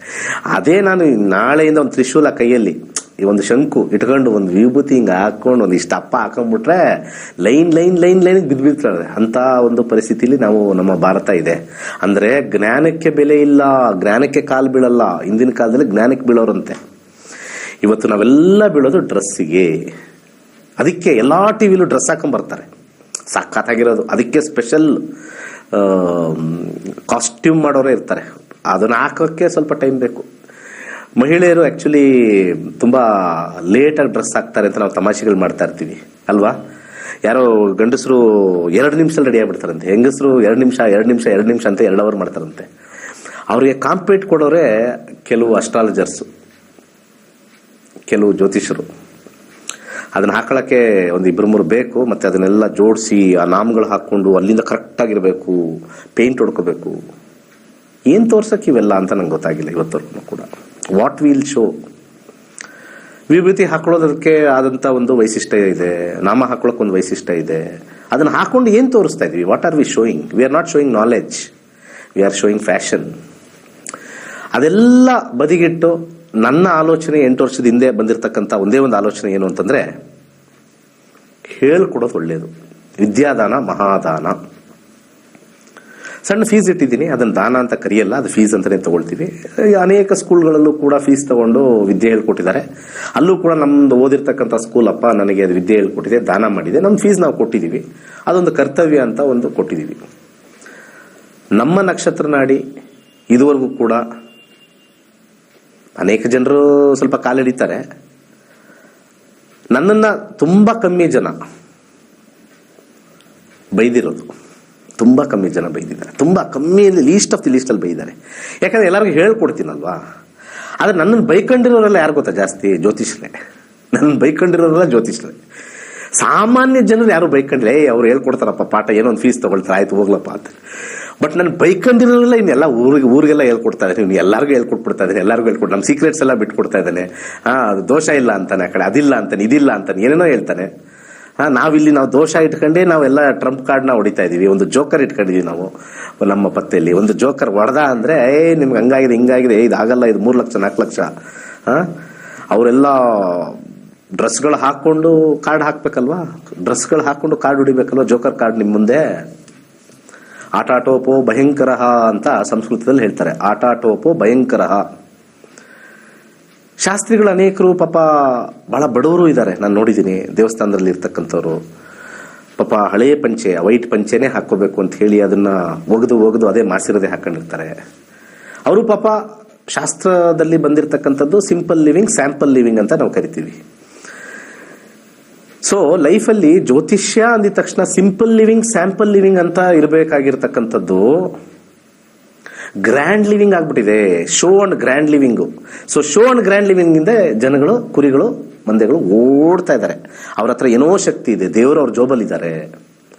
ಅದೇ ನಾನು ನಾಳೆಯಿಂದ ಒಂದು ತ್ರಿಶೂಲ ಕೈಯಲ್ಲಿ, ಈ ಒಂದು ಶಂಕು ಇಟ್ಕೊಂಡು ಒಂದು ವಿಭೂತಿ ಹಿಂಗೆ ಹಾಕೊಂಡು ಒಂದು ಇಷ್ಟು ಅಪ್ಪ ಹಾಕೊಂಡ್ಬಿಟ್ರೆ ಲೈನ್ ಬಿದ್ಬಿಡ್ತಾರೆ. ಅಂತ ಒಂದು ಪರಿಸ್ಥಿತಿಲಿ ನಮ್ಮ ಭಾರತ ಇದೆ. ಅಂದ್ರೆ ಜ್ಞಾನಕ್ಕೆ ಬೆಲೆ ಇಲ್ಲ, ಜ್ಞಾನಕ್ಕೆ ಕಾಲು ಬೀಳಲ್ಲ. ಹಿಂದಿನ ಕಾಲದಲ್ಲಿ ಜ್ಞಾನಕ್ಕೆ ಬೀಳೋರಂತೆ. ಇವತ್ತು ನಾವೆಲ್ಲ ಬೀಳೋದು ಡ್ರೆಸ್ಸಿಗೆ. ಅದಕ್ಕೆ ಎಲ್ಲಾ ಟಿವಿಲೂ ಡ್ರೆಸ್ ಹಾಕೊಂಡ್ ಬರ್ತಾರೆ, ಸಖತ್ತಾಗಿರೋದು. ಅದಕ್ಕೆ ಸ್ಪೆಷಲ್ ಕಾಸ್ಟ್ಯೂಮ್ ಮಾಡೋರೇ ಇರ್ತಾರೆ. ಅದನ್ನ ಹಾಕೋಕ್ಕೆ ಸ್ವಲ್ಪ ಟೈಮ್ ಬೇಕು. ಮಹಿಳೆಯರು ಆಕ್ಚುಲಿ ತುಂಬಾ ಲೇಟಾಗಿ ಡ್ರೆಸ್ ಹಾಕ್ತಾರೆ ಅಂತ ನಾವು ತಮಾಷೆಗಳು ಮಾಡ್ತಾ ಇರ್ತೀವಿ ಅಲ್ವಾ. ಯಾರೋ ಗಂಡಸರು 2 ನಿಮಿಷದಲ್ಲಿ ರೆಡಿ ಆಗ್ಬಿಡ್ತಾರಂತೆ, ಹೆಂಗಸರು 2 ನಿಮಿಷ ಅಂತ 2 ಅವರ್ ಮಾಡ್ತಾರಂತೆ. ಅವ್ರಿಗೆ ಕಾಂಪೀಟ್ ಕೊಡೋರೆ ಕೆಲವು ಅಸ್ಟ್ರಾಲಜರ್ಸ್, ಕೆಲವು ಜ್ಯೋತಿಷರು. ಅದನ್ನ ಹಾಕೊಳ್ಳಕ್ಕೆ ಒಂದು 2-3 ಬೇಕು. ಮತ್ತೆ ಅದನ್ನೆಲ್ಲ ಜೋಡಿಸಿ ಆ ನಾಮಗಳು ಹಾಕೊಂಡು ಅಲ್ಲಿಂದ ಕರೆಕ್ಟ್ ಆಗಿರ್ಬೇಕು, ಪೇಂಟ್ ಹೊಡ್ಕೋಬೇಕು. ಏನ್ ತೋರ್ಸಕ್ ಇವೆಲ್ಲ ಅಂತ ನಂಗೆ ಗೊತ್ತಾಗಿಲ್ಲ ಇವತ್ತವರೆಗೂ ಕೂಡ. What will show. ವಿಭೂತಿ ಹಾಕೊಳ್ಳೋದಕ್ಕೆ ಆದಂತ ಒಂದು ವೈಶಿಷ್ಟ್ಯ ಇದೆ, ನಾಮ ಹಾಕೊಳ್ಳೋಕೆ ಒಂದು ವೈಶಿಷ್ಟ್ಯ ಇದೆ. ಅದನ್ನ ಹಾಕೊಂಡು ಏನ್ ತೋರಿಸ್ತಾ ಇದೀವಿ? What are we showing? We are not showing knowledge, we are showing fashion. ಅದೆಲ್ಲ ಬದಿಗಿಟ್ಟು ನನ್ನ ಆಲೋಚನೆ 8 ವರ್ಷದ ಹಿಂದೆ ಬಂದಿರತಕ್ಕಂಥ ಒಂದೇ ಒಂದು ಆಲೋಚನೆ ಏನು ಅಂತಂದರೆ, ಹೇಳ್ಕೊಡೋದು ಒಳ್ಳೆಯದು, ವಿದ್ಯಾದಾನ ಮಹಾದಾನ. ಸಣ್ಣ ಫೀಸ್ ಇಟ್ಟಿದ್ದೀನಿ, ಅದನ್ನು ದಾನ ಅಂತ ಕರೆಯಲ್ಲ, ಅದು ಫೀಸ್ ಅಂತಲೇ ತಗೊಳ್ತೀವಿ. ಅನೇಕ ಸ್ಕೂಲ್ಗಳಲ್ಲೂ ಕೂಡ ಫೀಸ್ ತಗೊಂಡು ವಿದ್ಯೆ ಹೇಳ್ಕೊಟ್ಟಿದ್ದಾರೆ. ಅಲ್ಲೂ ಕೂಡ ನಮ್ದು ಓದಿರ್ತಕ್ಕಂಥ ಸ್ಕೂಲ್ ಅಪ್ಪ ನನಗೆ ಅದು ವಿದ್ಯೆ ಹೇಳ್ಕೊಟ್ಟಿದೆ, ದಾನ ಮಾಡಿದೆ, ನಮ್ಮ ಫೀಸ್ ನಾವು ಕೊಟ್ಟಿದ್ದೀವಿ, ಅದೊಂದು ಕರ್ತವ್ಯ ಅಂತ ಒಂದು ಕೊಟ್ಟಿದ್ದೀವಿ. ನಮ್ಮ ನಕ್ಷತ್ರ ನಾಡಿ ಇದುವರೆಗೂ ಕೂಡ ಅನೇಕ ಜನರು ಸ್ವಲ್ಪ ಕಾಲಿಡಿತಾರೆ. ನನ್ನನ್ನು ತುಂಬ ಕಮ್ಮಿ ಜನ ಬೈದಿರೋದು, ತುಂಬ ಕಮ್ಮಿ ಜನ ಬೈದಿದ್ದಾರೆ, ತುಂಬ ಕಮ್ಮಿಯಲ್ಲಿ ಲೀಸ್ಟ್ ಆಫ್ ದಿ ಲೀಸ್ಟಲ್ಲಿ ಬೈದಿದ್ದಾರೆ. ಯಾಕಂದರೆ ಎಲ್ಲರಿಗೂ ಹೇಳ್ಕೊಡ್ತೀನಲ್ವಾ. ಆದರೆ ನನ್ನನ್ನು ಬೈಕೊಂಡಿರೋರೆಲ್ಲ ಯಾರು ಗೊತ್ತಾ ಜಾಸ್ತಿ? ಜ್ಯೋತಿಷ್ರೇ. ನನ್ನ ಬೈಕೊಂಡಿರೋರೆಲ್ಲ ಜ್ಯೋತಿಷ್ರೇ. ಸಾಮಾನ್ಯ ಜನರು ಯಾರು ಬೈಕೊಂಡಿಲ್ಲ, ಅವ್ರು ಹೇಳ್ಕೊಡ್ತಾರಪ್ಪ ಪಾಠ, ಏನೋ ಒಂದು ಫೀಸ್ ತಗೊಳ್ತಾರೆ, ಆಯ್ತು ಹೋಗ್ಲಪ್ಪ ಅಂತ. ಬಟ್ ನಾನು ಬೈಕೊಂಡಿರೋಲ್ಲ ಇನ್ನೆಲ್ಲ ಊರಿಗೆಲ್ಲ ಹೇಳ್ಕೊಡ್ತಾ ಇದ್ದೀನಿ, ಇನ್ನು ಎಲ್ಲರಿಗೂ ಹೇಳ್ಕೊಟ್ಬಿಡ್ತಾ ಇದ್ದೀನಿ, ಎಲ್ಲರಿಗೂ ಹೇಳ್ಕೊಟ್ಟು ನಮ್ಮ ಸೀಕ್ರೆಟ್ಸ್ ಎಲ್ಲ ಬಿಟ್ಕೊಡ್ತಾ ಇದ್ದಾನೆ. ಅದು ದೋಷ ಇಲ್ಲ ಅಂತಾನೆ, ಆ ಕಡೆ ಅದಿಲ್ಲ ಅಂತಾನೆ, ಇದಿಲ್ಲ ಅಂತಾನೆ, ಏನೇನೋ ಹೇಳ್ತಾನೆ. ನಾವು ದೋಷ ಇಟ್ಕೊಂಡೇ ನಾವೆಲ್ಲ ಟ್ರಂಪ್ ಕಾರ್ಡ್ನ ಹೊಡಿತಾ ಇದೀವಿ. ಒಂದು ಜೋಕರ್ ಇಟ್ಕೊಂಡಿದೀವಿ ನಾವು ನಮ್ಮ ಪತ್ತೆಯಲ್ಲಿ. ಒಂದು ಜೋಕರ್ ಹೊಡೆದ ಅಂದ್ರೆ ನಿಮ್ಗೆ ಹಂಗಾಗಿದೆ ಹಿಂಗಾಗಿದೆ, ಇದಾಗಲ್ಲ, ಇದು 3 ಲಕ್ಷ 4 ಲಕ್ಷ. ಅವರೆಲ್ಲ ಡ್ರೆಸ್ಗಳು ಹಾಕೊಂಡು ಕಾರ್ಡ್ ಹಾಕ್ಬೇಕಲ್ವಾ, ಡ್ರೆಸ್ಗಳು ಹಾಕೊಂಡು ಕಾರ್ಡ್ ಹೊಡಿಬೇಕಲ್ವಾ, ಜೋಕರ್ ಕಾರ್ಡ್ ನಿಮ್ಮ ಮುಂದೆ. ಆಟಾಟೋಪೋ ಭಯಂಕರ ಅಂತ ಸಂಸ್ಕೃತದಲ್ಲಿ ಹೇಳ್ತಾರೆ, ಆಟಾಟೋಪೋ ಭಯಂಕರ. ಶಾಸ್ತ್ರಿಗಳು ಅನೇಕರು ಪಾಪ ಬಹಳ ಬಡವರು ಇದ್ದಾರೆ, ನಾನು ನೋಡಿದ್ದೀನಿ ದೇವಸ್ಥಾನದಲ್ಲಿ ಇರ್ತಕ್ಕಂಥವ್ರು. ಪಾಪ ಹಳೆಯ ಪಂಚೆ, ವೈಟ್ ಪಂಚೆನೇ ಹಾಕೋಬೇಕು ಅಂತ ಹೇಳಿ ಅದನ್ನ ಒಗೆದು ಅದೇ ಮಾಡಿಸಿರೋದೇ ಹಾಕೊಂಡಿರ್ತಾರೆ. ಅವರು ಪಾಪ ಶಾಸ್ತ್ರದಲ್ಲಿ ಬಂದಿರತಕ್ಕಂಥದ್ದು ಸಿಂಪಲ್ ಲಿವಿಂಗ್, ಸ್ಯಾಂಪಲ್ ಲಿವಿಂಗ್ ಅಂತ ನಾವು ಕರಿತೀವಿ. ಸೊ ಲೈಫಲ್ಲಿ ಜ್ಯೋತಿಷ್ಯ ಅಂದಿದ ತಕ್ಷಣ ಸಿಂಪಲ್ ಲಿವಿಂಗ್, ಸ್ಯಾಂಪಲ್ ಲಿವಿಂಗ್ ಅಂತ ಇರಬೇಕಾಗಿರ್ತಕ್ಕಂಥದ್ದು ಗ್ರ್ಯಾಂಡ್ ಲಿವಿಂಗ್ ಆಗ್ಬಿಟ್ಟಿದೆ. Show and grand living. So show and grand living ಇಂದ ಜನಗಳು, ಕುರಿಗಳು, ಮಂದೆಗಳು ಓಡ್ತಾ ಇದ್ದಾರೆ. ಅವ್ರ ಹತ್ರ ಏನೋ ಶಕ್ತಿ ಇದೆ, ದೇವರು ಅವ್ರ ಜೋಬಲ್ಲಿದ್ದಾರೆ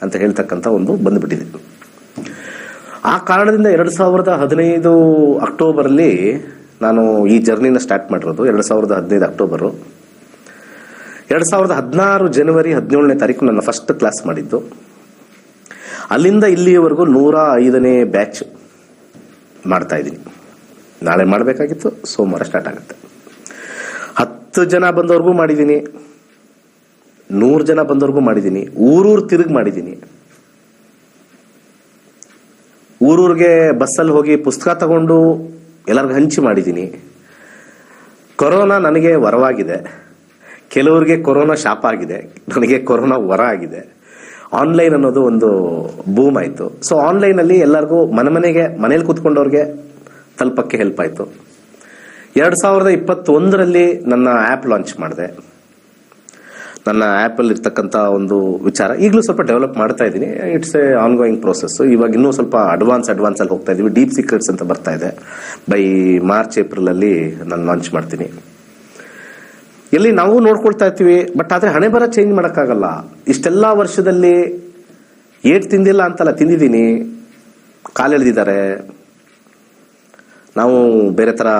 ಅಂತ ಹೇಳ್ತಕ್ಕಂಥ ಒಂದು ಬಂದ್ಬಿಟ್ಟಿದೆ. ಆ ಕಾರಣದಿಂದ 2015 ಅಕ್ಟೋಬರಲ್ಲಿ ನಾನು ಈ ಜರ್ನಿನ ಸ್ಟಾರ್ಟ್ ಮಾಡಿರೋದು. 2015 ಅಕ್ಟೋಬರು. 2016 ಜನವರಿ 17ನೇ ತಾರೀಕು ನನ್ನ ಫಸ್ಟ್ ಕ್ಲಾಸ್ ಮಾಡಿದ್ದು. ಅಲ್ಲಿಂದ ಇಲ್ಲಿಯವರೆಗೂ 105ನೇ ಬ್ಯಾಚ್ ಮಾಡ್ತಾ ಇದ್ದೀನಿ. ನಾಳೆ ಮಾಡಬೇಕಾಗಿತ್ತು, ಸೋಮವಾರ ಸ್ಟಾರ್ಟ್ ಆಗುತ್ತೆ. 10 ಜನ ಬಂದವ್ರಿಗೂ ಮಾಡಿದ್ದೀನಿ, 100 ಜನ ಬಂದವ್ರಿಗೂ ಮಾಡಿದ್ದೀನಿ, ಊರೂರು ತಿರುಗಿ ಮಾಡಿದ್ದೀನಿ. ಊರೂರಿಗೆ ಬಸ್ಸಲ್ಲಿ ಹೋಗಿ ಪುಸ್ತಕ ತಗೊಂಡು ಎಲ್ಲರಿಗೂ ಹಂಚಿ ಮಾಡಿದ್ದೀನಿ. ಕೊರೋನಾ ನನಗೆ ವರವಾಗಿದೆ, ಕೆಲವರಿಗೆ ಕೊರೋನಾ ಶಾಪ ಆಗಿದೆ, ನನಗೆ ಕೊರೋನಾ ವರ ಆಗಿದೆ. ಆನ್ಲೈನ್ ಅನ್ನೋದು ಒಂದು ಬೂಮ್ ಆಯಿತು. ಸೊ ಆನ್ಲೈನಲ್ಲಿ ಎಲ್ಲರಿಗೂ ಮನೇಲಿ ಕೂತ್ಕೊಂಡವ್ರಿಗೆ ತಲುಪಕ್ಕೆ ಹೆಲ್ಪ್ ಆಯಿತು. 2021ರಲ್ಲಿ ನನ್ನ ಆ್ಯಪ್ ಲಾಂಚ್ ಮಾಡಿದೆ. ನನ್ನ ಆ್ಯಪಲ್ಲಿ ಇರ್ತಕ್ಕಂಥ ಒಂದು ವಿಚಾರ ಈಗಲೂ ಸ್ವಲ್ಪ ಡೆವಲಪ್ ಮಾಡ್ತಾ ಇದ್ದೀನಿ. It's A on going process. ಇವಾಗ ಇನ್ನೂ ಸ್ವಲ್ಪ ಅಡ್ವಾನ್ಸಲ್ಲಿ ಹೋಗ್ತಾ ಇದ್ದೀವಿ. ಡೀಪ್ ಸೀಕ್ರೆಟ್ಸ್ ಅಂತ ಬರ್ತಾ ಇದೆ. ಬೈ ಮಾರ್ಚ್ ಏಪ್ರಿಲಲ್ಲಿ ನಾನು ಲಾಂಚ್ ಮಾಡ್ತೀನಿ. ಎಲ್ಲಿ ನಾವು ನೋಡ್ಕೊಳ್ತಾ ಇರ್ತೀವಿ, ಬಟ್ ಆದರೆ ಹಣೆ ಬರ ಚೇಂಜ್ ಮಾಡೋಕ್ಕಾಗಲ್ಲ. ಇಷ್ಟೆಲ್ಲ ವರ್ಷದಲ್ಲಿ ಏಟ್ ತಿಂದಿಲ್ಲ ಅಂತಲ್ಲ, ತಿಂದಿದ್ದೀನಿ, ಕಾಲೆಳೆದಿದ್ದಾರೆ, ನಾವು ಬೇರೆ ಥರ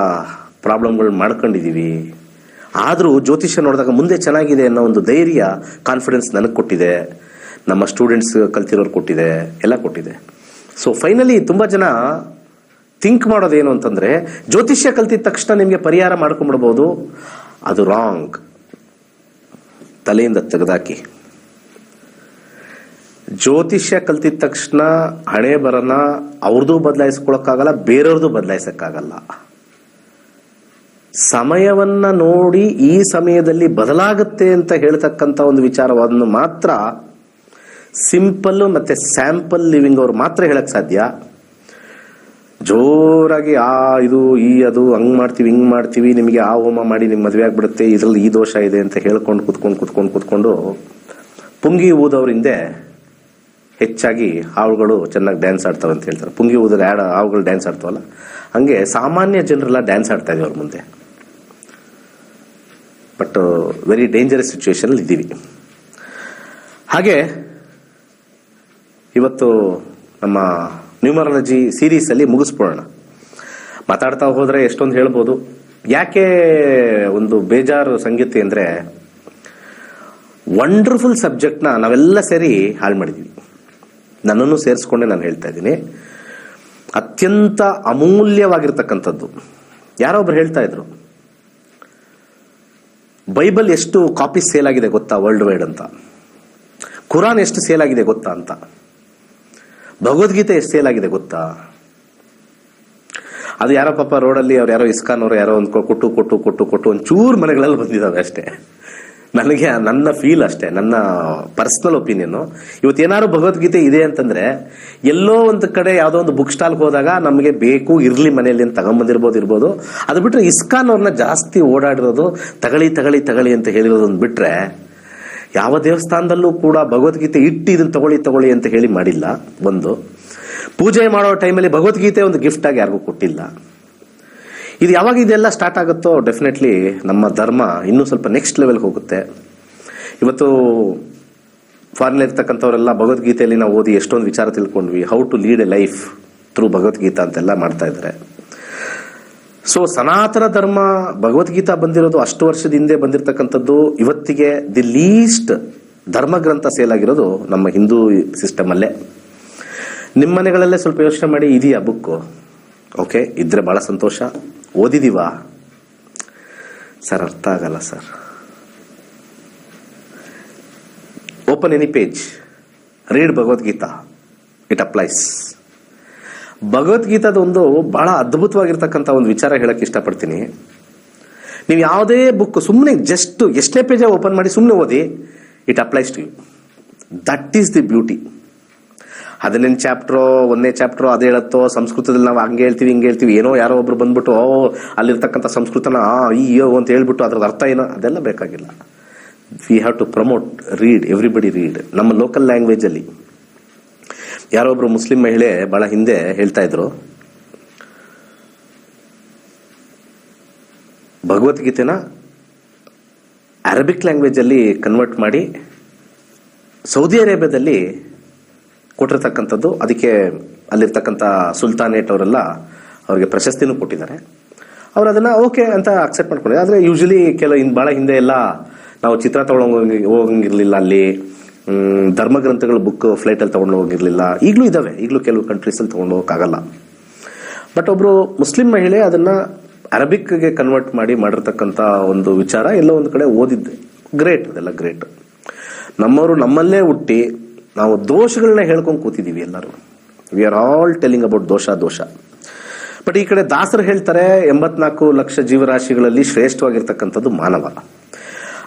ಪ್ರಾಬ್ಲಮ್ಗಳು ಮಾಡ್ಕೊಂಡಿದ್ದೀವಿ. ಆದರೂ ಜ್ಯೋತಿಷ್ಯ ನೋಡಿದಾಗ ಮುಂದೆ ಚೆನ್ನಾಗಿದೆ ಅನ್ನೋ ಒಂದು ಧೈರ್ಯ, ಕಾನ್ಫಿಡೆನ್ಸ್ ನನಗೆ ಕೊಟ್ಟಿದೆ, ನಮ್ಮ ಸ್ಟೂಡೆಂಟ್ಸ್ ಕಲ್ತಿರೋರು ಕೊಟ್ಟಿದೆ, ಎಲ್ಲ ಕೊಟ್ಟಿದೆ. ಸೊ ಫೈನಲಿ ತುಂಬ ಜನ ಥಿಂಕ್ ಮಾಡೋದೇನು ಅಂತಂದರೆ, ಜ್ಯೋತಿಷ್ಯ ಕಲ್ತಿದ ತಕ್ಷಣ ನಿಮಗೆ ಪರಿಹಾರ ಮಾಡ್ಕೊಂಡ್ಬಿಡ್ಬೋದು. ಅದು ರಾಂಗ್. ತಲೆಯಿಂದ ತೆಗೆದಾಕಿ. ಜ್ಯೋತಿಷ್ಯ ಕಲ್ತಿದ ತಕ್ಷಣ ಹಣೆ ಬರನ ಅವ್ರದ್ದು ಬದಲಾಯಿಸ್ಕೊಳಕ್ಕಾಗಲ್ಲ, ಬೇರೆಯವ್ರದ್ದು ಬದಲಾಯಿಸಕ್ಕಾಗಲ್ಲ. ಸಮಯವನ್ನ ನೋಡಿ ಈ ಸಮಯದಲ್ಲಿ ಬದಲಾಗುತ್ತೆ ಅಂತ ಹೇಳ್ತಕ್ಕಂಥ ಒಂದು ವಿಚಾರವನ್ನು ಮಾತ್ರ ಸಿಂಪಲ್ ಮತ್ತೆ ಸ್ಯಾಂಪಲ್ ಲಿವಿಂಗ್ ಅವ್ರು ಮಾತ್ರ ಹೇಳಕ್ ಸಾಧ್ಯ. ಜೋರಾಗಿ ಇದು ಅದು ಹಂಗ್ ಮಾಡ್ತೀವಿ ಹಿಂಗ್ ಮಾಡ್ತೀವಿ, ನಿಮಗೆ ಆ ಹೋಮ ಮಾಡಿ ನಿಮ್ ಮದುವೆ ಆಗ್ಬಿಡುತ್ತೆ, ಇದ್ರಲ್ಲಿ ಈ ದೋಷ ಇದೆ ಅಂತ ಹೇಳ್ಕೊಂಡು ಕುತ್ಕೊಂಡು ಪುಂಗಿ ಊದವ್ರಿಂದೆ ಹೆಚ್ಚಾಗಿ ಹಾವುಗಳು ಚೆನ್ನಾಗಿ ಡ್ಯಾನ್ಸ್ ಆಡ್ತಾವೆ ಅಂತ ಹೇಳ್ತಾರೆ. ಪುಂಗಿ ಊದ್ರೆ ಹಾವುಗಳು ಡ್ಯಾನ್ಸ್ ಆಡ್ತಾವಲ್ಲ, ಹಂಗೆ ಸಾಮಾನ್ಯ ಜನರೆಲ್ಲ ಡ್ಯಾನ್ಸ್ ಆಡ್ತಾ ಇದೀವಿ ಅವ್ರ ಮುಂದೆ. ಬಟ್ ವೆರಿ ಡೇಂಜರಸ್ ಸಿಚುವೇಶನ್ ಅಲ್ಲಿ ಇದ್ದೀವಿ. ಹಾಗೆ ಇವತ್ತು ನಮ್ಮ ನ್ಯೂಮರಾಲಜಿ ಸೀರೀಸ್ ಅಲ್ಲಿ ಮುಗಿಸ್ಬೋಣ. ಮಾತಾಡ್ತಾ ಹೋದ್ರೆ ಎಷ್ಟೊಂದು ಹೇಳ್ಬೋದು. ಯಾಕೆ ಒಂದು ಬೇಜಾರು ಸಂಗತಿ ಅಂದ್ರೆ, ವಂಡರ್ಫುಲ್ ಸಬ್ಜೆಕ್ಟ್ನ ನಾವೆಲ್ಲ ಸೇರಿ ಹಾಳು ಮಾಡಿದೀವಿ. ನನ್ನನ್ನು ಸೇರಿಸ್ಕೊಂಡೆ ನಾನು ಹೇಳ್ತಾ ಇದ್ದೀನಿ. ಅತ್ಯಂತ ಅಮೂಲ್ಯವಾಗಿರ್ತಕ್ಕಂಥದ್ದು ಯಾರೋ ಒಬ್ರು ಹೇಳ್ತಾ ಇದ್ರು, ಬೈಬಲ್ ಎಷ್ಟು ಕಾಪೀಸ್ ಸೇಲ್ ಆಗಿದೆ ಗೊತ್ತಾ ವರ್ಲ್ಡ್ ವೈಡ್ ಅಂತ, ಕುರಾನ್ ಎಷ್ಟು ಸೇಲ್ ಆಗಿದೆ ಗೊತ್ತಾ ಅಂತ, ಭಗವದ್ಗೀತೆ ಎಷ್ಟು ಸೇಲ್ ಆಗಿದೆ ಗೊತ್ತಾ. ಅದು ಯಾರೋ ಪಾಪ ರೋಡಲ್ಲಿ ಅವ್ರು ಯಾರೋ ಇಸ್ಕಾನ್ ಅವರು ಯಾರೋ ಒಂದು ಕೊಟ್ಟು ಕೊಟ್ಟು ಕೊಟ್ಟು ಕೊಟ್ಟು ಒಂಚೂರು ಮನೆಗಳಲ್ಲಿ ಬಂದಿದ್ದಾವೆ ಅಷ್ಟೇ. ನನಗೆ ನನ್ನ ಫೀಲ್ ಅಷ್ಟೇ, ನನ್ನ ಪರ್ಸನಲ್ ಒಪಿನಿಯನ್. ಇವತ್ತೇನಾದ್ರು ಭಗವದ್ಗೀತೆ ಇದೆ ಅಂತಂದ್ರೆ ಎಲ್ಲೋ ಒಂದು ಕಡೆ ಯಾವುದೋ ಒಂದು ಬುಕ್ ಸ್ಟಾಲ್ಗೆ ಹೋದಾಗ ನಮಗೆ ಬೇಕು ಇರ್ಲಿ ಮನೆಯಲ್ಲಿ ಅಂತ ತಗೊಂಬಂದಿರ್ಬೋದು. ಅದು ಬಿಟ್ರೆ ಇಸ್ಕಾನ್ ಅವ್ರನ್ನ ಜಾಸ್ತಿ ಓಡಾಡಿರೋದು, ತಗಳಿ ತಗಳಿ ತಗಳಿ ಅಂತ ಹೇಳಿರೋದನ್ನ ಬಿಟ್ರೆ ಯಾವ ದೇವಸ್ಥಾನದಲ್ಲೂ ಕೂಡ ಭಗವದ್ಗೀತೆ ಇಟ್ಟು ಇದನ್ನ ತಗೊಳ್ಳಿ ತಗೊಳ್ಳಿ ಅಂತ ಹೇಳಿ ಮಾಡಿಲ್ಲ. ಒಂದು ಪೂಜೆ ಮಾಡೋ ಟೈಮಲ್ಲಿ ಭಗವದ್ಗೀತೆ ಒಂದು ಗಿಫ್ಟ್ ಆಗಿ ಯಾರಿಗೂ ಕೊಟ್ಟಿಲ್ಲ. ಇದು ಯಾವಾಗ ಇದೆಲ್ಲ ಸ್ಟಾರ್ಟ್ ಆಗುತ್ತೋ ಡೆಫಿನೆಟ್ಲಿ ನಮ್ಮ ಧರ್ಮ ಇನ್ನೂ ಸ್ವಲ್ಪ ನೆಕ್ಸ್ಟ್ ಲೆವೆಲ್ ಹೋಗುತ್ತೆ. ಇವತ್ತು ಫಾರಿನ್ ಇರ್ತಕ್ಕಂಥವರೆಲ್ಲ ಭಗವದ್ಗೀತೆಯಲ್ಲಿ ನಾವು ಓದಿ ಎಷ್ಟೊಂದು ವಿಚಾರ ತಿಳ್ಕೊಂಡ್ವಿ, how to lead a life through Bhagavad Gita ಅಂತೆಲ್ಲ ಮಾಡ್ತಾ ಇದ್ದಾರೆ. ಸೊ ಸನಾತನ ಧರ್ಮ ಭಗವದ್ಗೀತಾ ಬಂದಿರೋದು ಅಷ್ಟು ವರ್ಷದ ಹಿಂದೆ ಬಂದಿರತಕ್ಕಂಥದ್ದು. ಇವತ್ತಿಗೆ ದಿ ಲೀಸ್ಟ್ ಧರ್ಮ ಗ್ರಂಥ ಸೇಲ್ ಆಗಿರೋದು ನಮ್ಮ ಹಿಂದೂ ಸಿಸ್ಟಮ್ ಅಲ್ಲೇ. ನಿಮ್ಮ ಮನೆಗಳಲ್ಲೇ ಸ್ವಲ್ಪ ಯೋಚನೆ ಮಾಡಿ, ಇದೆಯಾ ಬುಕ್ಕು? ಓಕೆ, ಇದ್ರೆ ಬಹಳ ಸಂತೋಷ. ಓದಿದೀವಾ ಸರ್? ಅರ್ಥ ಆಗಲ್ಲ sir. Open any page, read Bhagavad Gita, it applies. ಭಗವದ್ಗೀತಾದ ಒಂದು ಬಹಳ ಅದ್ಭುತವಾಗಿರ್ತಕ್ಕಂಥ ಒಂದು ವಿಚಾರ ಹೇಳಕ್ ಇಷ್ಟಪಡ್ತೀನಿ. ನೀವು ಯಾವುದೇ ಬುಕ್ ಸುಮ್ಮನೆ ಜಸ್ಟ್ ಎಷ್ಟೇ ಪೇಜ್ ಓಪನ್ ಮಾಡಿ ಸುಮ್ಮನೆ ಓದಿ, it applies to you. That is the beauty. 18 chapter, 1ನೇ ಚಾಪ್ಟರ್ ಅದೇ ಹೇಳತ್ತೋ, ಸಂಸ್ಕೃತದಲ್ಲಿ ನಾವು ಹಂಗೆ ಹೇಳ್ತೀವಿ ಹಿಂಗೆ ಹೇಳ್ತೀವಿ, ಏನೋ ಯಾರೋ ಒಬ್ರು ಬಂದ್ಬಿಟ್ಟು ಅಲ್ಲಿರ್ತಕ್ಕಂಥ ಸಂಸ್ಕೃತನ ಅಯ್ಯೋ ಅಂತ ಹೇಳ್ಬಿಟ್ಟು ಅದ್ರದ್ದು ಅರ್ಥ ಏನೋ ಅದೆಲ್ಲ ಬೇಕಾಗಿಲ್ಲ. We have to promote, read, everybody read. ನಮ್ಮ ಲೋಕಲ್ ಲ್ಯಾಂಗ್ವೇಜ್ ಅಲ್ಲಿ ಯಾರೋ ಒಬ್ರು ಮುಸ್ಲಿಂ ಮಹಿಳೆ ಬಹಳ ಹಿಂದೆ ಹೇಳ್ತಾ ಇದ್ರು, ಭಗವದ್ಗೀತೆನ ಅರಬಿಕ್ ಲ್ಯಾಂಗ್ವೇಜ್ ಅಲ್ಲಿ ಕನ್ವರ್ಟ್ ಮಾಡಿ ಸೌದಿ ಅರೇಬಿಯಾದಲ್ಲಿ ಕೊಟ್ಟಿರ್ತಕ್ಕಂಥದ್ದು. ಅದಕ್ಕೆ ಅಲ್ಲಿರ್ತಕ್ಕಂಥ ಸುಲ್ತಾನೇಟ್ ಅವರೆಲ್ಲ ಅವ್ರಿಗೆ ಪ್ರಶಸ್ತಿನೂ ಕೊಟ್ಟಿದ್ದಾರೆ. ಅವ್ರು ಅದನ್ನ ಓಕೆ ಅಂತ ಅಕ್ಸೆಪ್ಟ್ ಮಾಡ್ಕೊಂಡಿದ್ದಾರೆ. ಆದ್ರೆ ಯೂಶಲಿ ಬಹಳ ಹಿಂದೆ ಎಲ್ಲ ನಾವು ಚಿತ್ರ ಹೋಗಂಗಿರ್ಲಿಲ್ಲ, ಅಲ್ಲಿ ಧರ್ಮಗ್ರಂಥಗಳ ಬುಕ್ ಫ್ಲೈಟ್ ಅಲ್ಲಿ ತಗೊಂಡು ಹೋಗಿರ್ಲಿಲ್ಲ. ಈಗಲೂ ಇದಾವೆ, ಈಗಲೂ ಕೆಲವು ಕಂಟ್ರೀಸ್ ಅಲ್ಲಿ ತಗೊಂಡು ಹೋಗಕ್ಕಾಗಲ್ಲ. ಬಟ್ ಒಬ್ರು ಮುಸ್ಲಿಂ ಮಹಿಳೆ ಅದನ್ನ ಅರಬಿಕ್ಗೆ ಕನ್ವರ್ಟ್ ಮಾಡಿರ್ತಕ್ಕಂಥ ಒಂದು ವಿಚಾರ ಎಲ್ಲೋ ಒಂದು ಕಡೆ ಓದಿದ್ದೆ. ಗ್ರೇಟ್, ಅದೆಲ್ಲ ಗ್ರೇಟ್. ನಮ್ಮವರು ನಮ್ಮಲ್ಲೇ ಹುಟ್ಟಿ ನಾವು ದೋಷಗಳನ್ನ ಹೇಳ್ಕೊಂಡು ಕೂತಿದೀವಿ ಎಲ್ಲರೂ. V are all telling about ದೋಷ. ಬಟ್ ಈ ಕಡೆ ದಾಸರು ಹೇಳ್ತಾರೆ 84 ಲಕ್ಷ ಜೀವರಾಶಿಗಳಲ್ಲಿ ಶ್ರೇಷ್ಠವಾಗಿರ್ತಕ್ಕಂಥದ್ದು ಮಾನವ.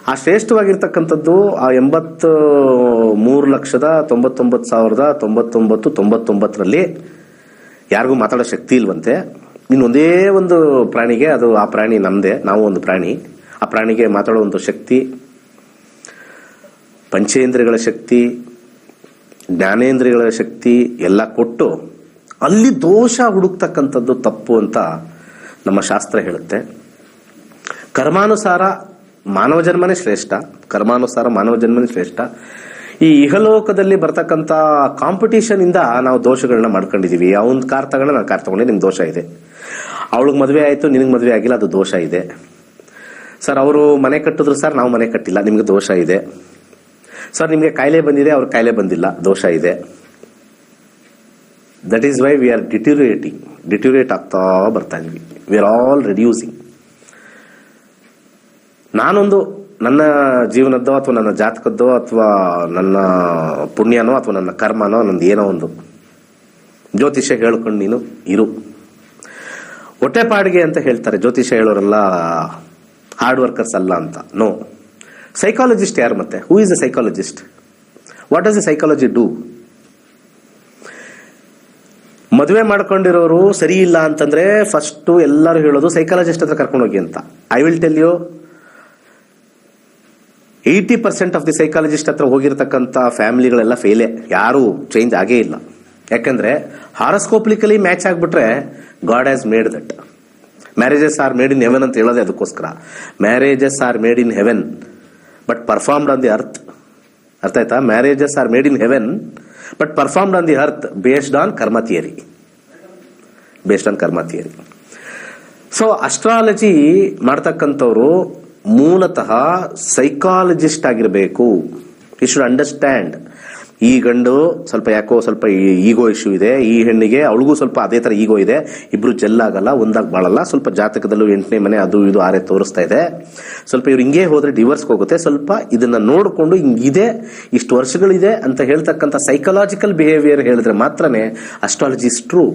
ಆ ಶ್ರೇಷ್ಠವಾಗಿರ್ತಕ್ಕಂಥದ್ದು ಆ 83,99,99,99 ಯಾರಿಗೂ ಮಾತಾಡೋ ಶಕ್ತಿ ಇಲ್ವಂತೆ. ಇನ್ನೊಂದೇ ಒಂದು ಪ್ರಾಣಿಗೆ, ಅದು ಆ ಪ್ರಾಣಿ ನಮ್ದೇ, ನಾವು ಒಂದು ಪ್ರಾಣಿ, ಆ ಪ್ರಾಣಿಗೆ ಮಾತಾಡೋ ಒಂದು ಶಕ್ತಿ, ಪಂಚೇಂದ್ರಿಯಗಳ ಶಕ್ತಿ, ಜ್ಞಾನೇಂದ್ರಿಯಗಳ ಶಕ್ತಿ ಎಲ್ಲ ಕೊಟ್ಟು ಅಲ್ಲಿ ದೋಷ ಹುಡುಕ್ತಕ್ಕಂಥದ್ದು ತಪ್ಪು ಅಂತ ನಮ್ಮ ಶಾಸ್ತ್ರ ಹೇಳುತ್ತೆ. ಕರ್ಮಾನುಸಾರ ಮಾನವ ಜನ್ಮನೇ ಶ್ರೇಷ್ಠ, ಈ ಇಹಲೋಕದಲ್ಲಿ ಬರ್ತಕ್ಕಂಥ ಕಾಂಪಿಟೇಷನ್ ಇಂದ ನಾವು ದೋಷಗಳನ್ನ ಮಾಡ್ಕೊಂಡಿದೀವಿ. ಅವನ್ ಕಾರ್ ತಗೊಂಡ, ನಾನು ಕಾರ್ ತಗೊಂಡೆ, ನಿಮ್ಗೆ ದೋಷ ಇದೆ. ಅವಳಿಗೆ ಮದುವೆ ಆಯ್ತು, ನಿನಗೆ ಮದುವೆ ಆಗಿಲ್ಲ, ಅದು ದೋಷ ಇದೆ. ಸರ್ ಅವರು ಮನೆ ಕಟ್ಟಿದ್ರು, ಸರ್ ನಾವು ಮನೆ ಕಟ್ಟಿಲ್ಲ, ನಿಮ್ಗೆ ದೋಷ ಇದೆ. ಸರ್ ನಿಮ್ಗೆ ಕಾಯಿಲೆ ಬಂದಿದೆ, ಅವ್ರ ಕಾಯಿಲೆ ಬಂದಿಲ್ಲ, ದೋಷ ಇದೆ. That is why we are deteriorate ಆಗ್ತಾ ಬರ್ತಾ ಇದ್ವಿ. We are all reducing. ನಾನೊಂದು ನನ್ನ ಜೀವನದ್ದೋ ಅಥವಾ ನನ್ನ ಜಾತಕದ್ದೋ ಅಥವಾ ನನ್ನ ಪುಣ್ಯನೋ ಅಥವಾ ನನ್ನ ಕರ್ಮನೋ ನಂದು ಏನೋ ಒಂದು ಜ್ಯೋತಿಷ್ಯ ಹೇಳ್ಕೊಂಡು ನೀನು ಇರು. ಹೊಟ್ಟೆಪಾಡಿಗೆ ಅಂತ ಹೇಳ್ತಾರೆ ಜ್ಯೋತಿಷ್ಯ ಹೇಳೋರೆಲ್ಲ ಹಾರ್ಡ್ ವರ್ಕರ್ಸ್ ಅಲ್ಲ ಅಂತ. ನೋ. ಸೈಕಾಲಜಿಸ್ಟ್ ಯಾರು ಮತ್ತೆ? Who is a psychologist? What does A psychology do? ಮದುವೆ ಮಾಡ್ಕೊಂಡಿರೋರು ಸರಿ ಇಲ್ಲ ಅಂತಂದ್ರೆ ಫಸ್ಟ್ ಎಲ್ಲರೂ ಹೇಳೋದು ಸೈಕಾಲಜಿಸ್ಟ್ ಹತ್ರ ಕರ್ಕೊಂಡು ಹೋಗಿ ಅಂತ. I will tell you, 80% of the psychologist ಹತ್ರ ಹೋಗಿರ್ತಕ್ಕಂಥ ಫ್ಯಾಮಿಲಿಗಳೆಲ್ಲ ಫೇಲೇ, ಯಾರು ಚೇಂಜ್ ಆಗೇ ಇಲ್ಲ. ಯಾಕಂದ್ರೆ ಹಾರಸ್ಕೋಪ್ಲಿಕಲಿ ಮ್ಯಾಚ್ ಆಗ್ಬಿಟ್ರೆ God has made that. Marriages are made in heaven ಅಂತ ಹೇಳೋದೇ ಅದಕ್ಕೋಸ್ಕರ. Marriages are made in heaven but performed on the earth. ಅರ್ಥ ಆಯ್ತಾ? Marriages are made in heaven but performed on the earth based on karma theory. So astrology ಮಾಡ್ತಕ್ಕಂಥವ್ರು ಮೂಲತಃ psychologist ಆಗಿರಬೇಕು. You should understand ಈ ಗಂಡು ಸ್ವಲ್ಪ ಯಾಕೋ ಸ್ವಲ್ಪ ಈಗೋ ಇಶ್ಯೂ ಇದೆ, ಈ ಹೆಣ್ಣಿಗೆ ಅವಳಿಗೂ ಸ್ವಲ್ಪ ಅದೇ ತರ ಈಗೋ ಇದೆ, ಇಬ್ರು ಜೆಲ್ ಆಗಲ್ಲ, ಒಂದಾಗಿ ಬಾಳಲ್ಲ, ಸ್ವಲ್ಪ ಜಾತಕದಲ್ಲೂ 8ನೇ ಮನೆ ಅದು ಇದು 6 ತೋರಿಸ್ತಾ ಇದೆ, ಸ್ವಲ್ಪ ಇವ್ರು ಹಿಂಗೆ ಹೋದ್ರೆ ಡಿವೋರ್ಸ್ಗೆ ಹೋಗುತ್ತೆ, ಸ್ವಲ್ಪ ಇದನ್ನ ನೋಡಿಕೊಂಡು ಹಿಂಗಿದೆ ಇಷ್ಟು ವರ್ಷಗಳಿದೆ ಅಂತ ಹೇಳ್ತಕ್ಕಂಥ ಸೈಕಲಾಜಿಕಲ್ ಬಿಹೇವಿಯರ್ ಹೇಳಿದ್ರೆ ಮಾತ್ರನೇ ಅಸ್ಟ್ರಾಲಜಿ ಇಸ್ ಟ್ರೂ.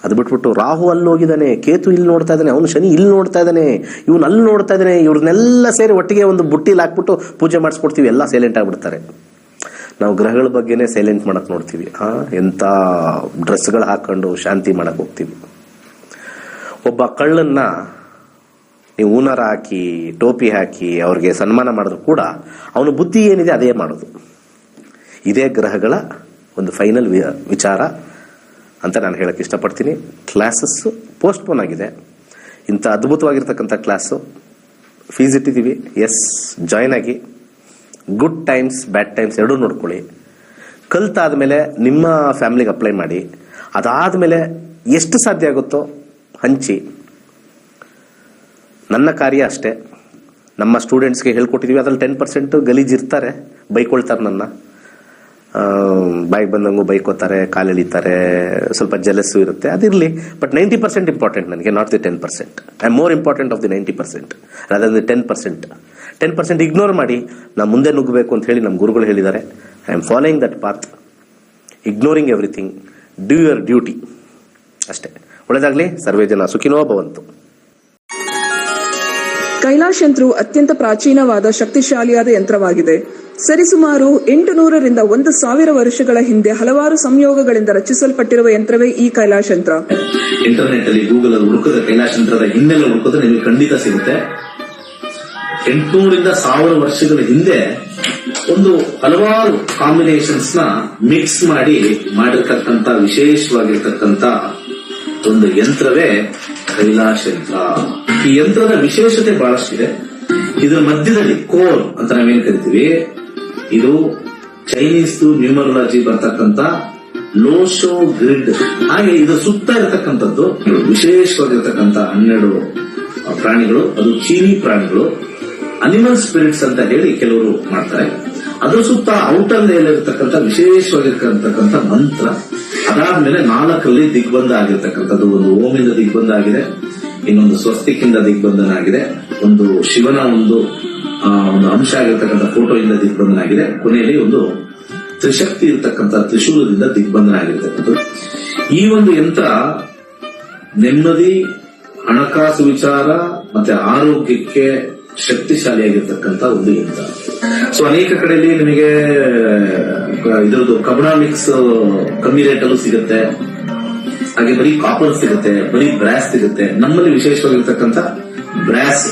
ಅದು ಬಿಟ್ಬಿಟ್ಟು ರಾಹು ಅಲ್ಲಿ ಹೋಗಿದ್ದಾನೆ, ಕೇತು ಇಲ್ಲಿ ನೋಡ್ತಾ ಇದ್ದಾನೆ, ಅವನು ಶನಿ ಇಲ್ಲಿ ನೋಡ್ತಾ ಇದ್ದಾನೆ, ಇವನು ಅಲ್ಲಿ ನೋಡ್ತಾ ಇದ್ದಾನೆ, ಇವ್ರನ್ನೆಲ್ಲ ಸೇರಿ ಒಟ್ಟಿಗೆ ಒಂದು ಬುಟ್ಟಿಲಿ ಹಾಕ್ಬಿಟ್ಟು ಪೂಜೆ ಮಾಡಿಸ್ಕೊಡ್ತೀವಿ, ಎಲ್ಲ ಸೈಲೆಂಟ್ ಆಗ್ಬಿಡ್ತಾರೆ. ನಾವು ಗ್ರಹಗಳ ಬಗ್ಗೆನೇ ಸೈಲೆಂಟ್ ಮಾಡಕ್ ನೋಡ್ತೀವಿ. ಎಂತ ಡ್ರೆಸ್ಗಳು ಹಾಕೊಂಡು ಶಾಂತಿ ಮಾಡಕ್ ಹೋಗ್ತೀವಿ. ಒಬ್ಬ ಕಳ್ಳನ್ನ ನೀವು ಹೂನಾರ ಹಾಕಿ ಟೋಪಿ ಹಾಕಿ ಅವ್ರಿಗೆ ಸನ್ಮಾನ ಮಾಡಿದ್ರು ಕೂಡ ಅವನ ಬುದ್ಧಿ ಏನಿದೆ ಅದೇ ಮಾಡೋದು. ಇದೇ ಗ್ರಹಗಳ ಒಂದು ಫೈನಲ್ ವಿಚಾರ ಅಂತ ನಾನು ಹೇಳಕ್ ಇಷ್ಟಪಡ್ತೀನಿ. ಕ್ಲಾಸಸ್ ಪೋಸ್ಟ್ಪೋನ್ ಆಗಿದೆ. ಇಂಥ ಅದ್ಭುತವಾಗಿರ್ತಕ್ಕಂಥ ಕ್ಲಾಸು ಫೀಸ್ ಇಟ್ಟಿದ್ದೀವಿ. ಎಸ್, ಜಾಯ್ನ್ ಆಗಿ. ಗುಡ್ ಟೈಮ್ಸ್ ಬ್ಯಾಡ್ ಟೈಮ್ಸ್ ಎರಡೂ ನೋಡ್ಕೊಳ್ಳಿ. ಕಲ್ತಾದ್ಮೇಲೆ ನಿಮ್ಮ ಫ್ಯಾಮಿಲಿಗೆ ಅಪ್ಲೈ ಮಾಡಿ. ಅದಾದ್ಮೇಲೆ ಎಷ್ಟು ಸಾಧ್ಯ ಆಗುತ್ತೋ ಹಂಚಿ. ನನ್ನ ಕಾರ್ಯ ಅಷ್ಟೇ. ನಮ್ಮ ಸ್ಟೂಡೆಂಟ್ಸ್ಗೆ ಹೇಳ್ಕೊಟ್ಟಿದೀವಿ. ಅದ್ರಲ್ಲಿ 10% ಗಲೀಜ್ ಇರ್ತಾರೆ, ಬೈಕೊಳ್ತಾರೆ, ನನ್ನ ಬಾಯಿಗೆ ಬಂದಂಗೂ ಬೈಕೋತಾರೆ, ಕಾಲೆಳಿತಾರೆ, ಸ್ವಲ್ಪ ಜಲಸ್ಸು ಇರುತ್ತೆ, ಅದಿರಲಿ. ಬಟ್ 90% ಇಂಪಾರ್ಟೆಂಟ್ ನನಗೆ, not the 10%. I am more important of the 90% rather the 10%. 10% ignore ಮಾಡಿ ನಾವು ಮುಂದೆ ನುಗ್ಗಬೇಕು ಅಂತ ಹೇಳಿ ನಮ್ಮ ಗುರುಗಳು ಹೇಳಿದ್ದಾರೆ. I am following that path, ignoring everything, do your duty ಅಷ್ಟೇ. ಒಳ್ಳೆದಾಗ್ಲಿ. ಸರ್ವೇ ಜನ ಸುಖಿನೋ ಭವಂತು. ಕೈಲಾಶ್ ಯಂತ್ರವು ಅತ್ಯಂತ ಪ್ರಾಚೀನವಾದ ಶಕ್ತಿಶಾಲಿಯಾದ ಯಂತ್ರವಾಗಿದೆ. ಸರಿಸುಮಾರು 800ರಿಂದ 1000 ವರ್ಷಗಳ ಹಿಂದೆ ಹಲವಾರು ಸಂಯೋಗಗಳಿಂದ ರಚಿಸಲ್ಪಟ್ಟಿರುವ ಯಂತ್ರವೇ ಈ ಕೈಲಾಶ್ ಯಂತ್ರ. ಇಂಟರ್ನೆಟ್ ಅಲ್ಲಿ ಗೂಗಲ್ ಅಲ್ಲಿ ಹುಡುಕಿದ್ರೆ ಕೈಲಾಶ್ ಯಂತ್ರದ ಹಿನ್ನೆಲೆ ಹುಡುಕಿದ್ರೆ ನಿಮಗೆ ಖಂಡಿತ ಸಿಗುತ್ತೆ. 800ರಿಂದ 1000 ವರ್ಷಗಳ ಹಿಂದೆ ಒಂದು ಹಲವಾರು ಕಾಂಬಿನೇಷನ್ಸ್ ನ ಮಿಕ್ಸ್ ಮಾಡಿರ್ತಕ್ಕಂಥ ವಿಶೇಷವಾಗಿರ್ತಕ್ಕಂಥ ಒಂದು ಯಂತ್ರವೇ ಕೈಲಾಶ್ ಯಂತ್ರ. ಈ ಯಂತ್ರದ ವಿಶೇಷತೆ ಬಹಳಷ್ಟಿದೆ. ಇದರ ಮಧ್ಯದಲ್ಲಿ ಕೋರ್ ಅಂತ ನಾವೇನ್ ಕರಿತೀವಿ, ಇದು ಚೈನೀಸ್ ನ್ಯೂಮರಾಲಜಿ ಬರ್ತಕ್ಕಂಥ ಲೋಶೋ ಗ್ರಿಡ್. ಹಾಗೆ ಇದರ ಸುತ್ತ ಇರತಕ್ಕಂಥದ್ದು ವಿಶೇಷವಾಗಿರ್ತಕ್ಕಂಥ 12 ಪ್ರಾಣಿಗಳು. ಅದು ಚೀನಿ ಪ್ರಾಣಿಗಳು, ಅನಿಮಲ್ ಸ್ಪಿರಿಟ್ಸ್ ಅಂತ ಹೇಳಿ ಕೆಲವರು ಮಾಡ್ತಾರೆ. ಅದರ ಸುತ್ತ ಔಟರ್ ಲೇಯರ್ ಇರತಕ್ಕಂಥ ವಿಶೇಷವಾಗಿರ್ತಕ್ಕಂಥ ಮಂತ್ರ. ಅದಾದ್ಮೇಲೆ 4ರಲ್ಲಿ ದಿಗ್ಬಂಧ ಆಗಿರ್ತಕ್ಕಂಥದ್ದು. ಒಂದು ಓಮಿಂದ ದಿಗ್ಬಂಧ ಆಗಿದೆ, ಇನ್ನೊಂದು ಸ್ವಸ್ತಿಕ್ಕಿಂದ ದಿಗ್ಬಂಧನ ಆಗಿದೆ, ಒಂದು ಶಿವನ ಒಂದು ಅಂಶ ಆಗಿರ್ತಕ್ಕಂಥ ಫೋಟೋ ಇಂದ ದಿಗ್ಬಂಧನ ಆಗಿದೆ, ಕೊನೆಯಲ್ಲಿ ಒಂದು ತ್ರಿಶಕ್ತಿ ಇರತಕ್ಕಂಥ ತ್ರಿಶೂಲದಿಂದ ದಿಗ್ಬಂಧನ ಆಗಿರ್ತಕ್ಕಂಥದ್ದು. ಈ ಒಂದು ಯಂತ್ರ ನೆಮ್ಮದಿ, ಹಣಕಾಸು ವಿಚಾರ ಮತ್ತೆ ಆರೋಗ್ಯಕ್ಕೆ ಶಕ್ತಿಶಾಲಿಯಾಗಿರ್ತಕ್ಕಂಥ ಒಂದು ಯಂತ್ರ. ಸೊ ಅನೇಕ ಕಡೆಯಲ್ಲಿ ನಿಮಗೆ ಇದರದ್ದು ಕಬ್ರಾಮಿಕ್ಸ್ ಕಮ್ಮಿ ರೇಟಲ್ಲೂ ಸಿಗುತ್ತೆ, ಹಾಗೆ ಬರೀ ಕಾಪರ್ ಸಿಗುತ್ತೆ, ಬರೀ ಬ್ರಾಸ್ ಸಿಗುತ್ತೆ. ನಮ್ಮಲ್ಲಿ ವಿಶೇಷವಾಗಿರ್ತಕ್ಕಂಥ ಬ್ರಾಸ್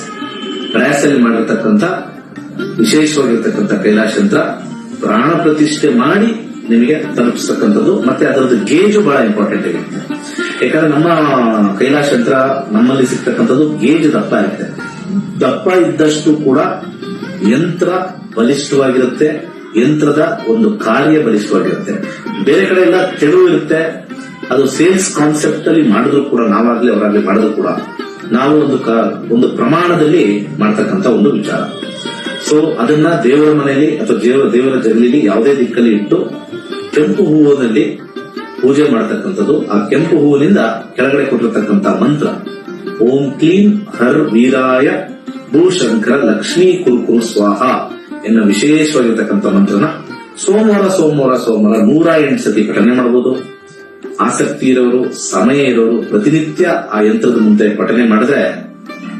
ಅಲ್ಲಿ ಮಾಡಿರ್ತಕ್ಕಂಥ ವಿಶೇಷವಾಗಿರ್ತಕ್ಕಂಥ ಕೈಲಾಶ್ ಯಂತ್ರ ಪ್ರಾಣ ಪ್ರತಿಷ್ಠೆ ಮಾಡಿ ನಿಮಗೆ ತಲುಪಿಸ್ತಕ್ಕಂಥದ್ದು. ಮತ್ತೆ ಅದರದ್ದು ಗೇಜು ಬಹಳ ಇಂಪಾರ್ಟೆಂಟ್ ಆಗಿರುತ್ತೆ. ಯಾಕಂದ್ರೆ ನಮ್ಮ ಕೈಲಾಶ್ ಯಂತ್ರ ನಮ್ಮಲ್ಲಿ ಸಿಗ್ತಕ್ಕಂಥದ್ದು ಗೇಜ್ ದಪ್ಪ ಇರುತ್ತೆ. ದಪ್ಪ ಇದ್ದಷ್ಟು ಕೂಡ ಯಂತ್ರ ಬಲಿಷ್ಠವಾಗಿರುತ್ತೆ, ಯಂತ್ರದ ಒಂದು ಕಾರ್ಯ ಬಲಿಷ್ಠವಾಗಿರುತ್ತೆ. ಬೇರೆ ಕಡೆ ಎಲ್ಲ ತೆಳು ಇರುತ್ತೆ. ಅದು ಸೇಲ್ಸ್ ಕಾನ್ಸೆಪ್ಟ್ ಅಲ್ಲಿ ಮಾಡಿದ್ರು ಕೂಡ, ನಾವಾಗ್ಲಿ ಅವರಾಗ್ಲಿ ಮಾಡಿದ್ರು ಕೂಡ ನಾವು ಒಂದು ಪ್ರಮಾಣದಲ್ಲಿ ಮಾಡ್ತಕ್ಕಂಥ ಒಂದು ವಿಚಾರ. ಸೊ ಅದನ್ನ ದೇವರ ಮನೆಯಲ್ಲಿ ಅಥವಾ ದೇವರ ಜಗಲಿಲಿ ಯಾವುದೇ ದಿಕ್ಕಲ್ಲಿ ಇಟ್ಟು ಕೆಂಪು ಹೂವಿನಲ್ಲಿ ಪೂಜೆ ಮಾಡತಕ್ಕಂಥದ್ದು. ಆ ಕೆಂಪು ಹೂವಿನಿಂದ ಕೆಳಗಡೆ ಕೊಟ್ಟಿರ್ತಕ್ಕಂಥ ಮಂತ್ರ ಓಂ ಕ್ಲೀಂ ಹರ್ ವೀರಾಯ ಭೂಶಂಕರ ಲಕ್ಷ್ಮೀ ಕುರುಕುರು ಸ್ವಾಹ ಎನ್ನುವ ವಿಶೇಷವಾಗಿರ್ತಕ್ಕಂಥ ಮಂತ್ರನ ಸೋಮವಾರ 108 ಸತಿ ಪಠನೆ ಮಾಡಬಹುದು. ಆಸಕ್ತಿ ಇರೋರು, ಸಮಯ ಇರೋರು ಪ್ರತಿನಿತ್ಯ ಆ ಯಂತ್ರದ ಮುಂದೆ ಪಠನೆ ಮಾಡಿದ್ರೆ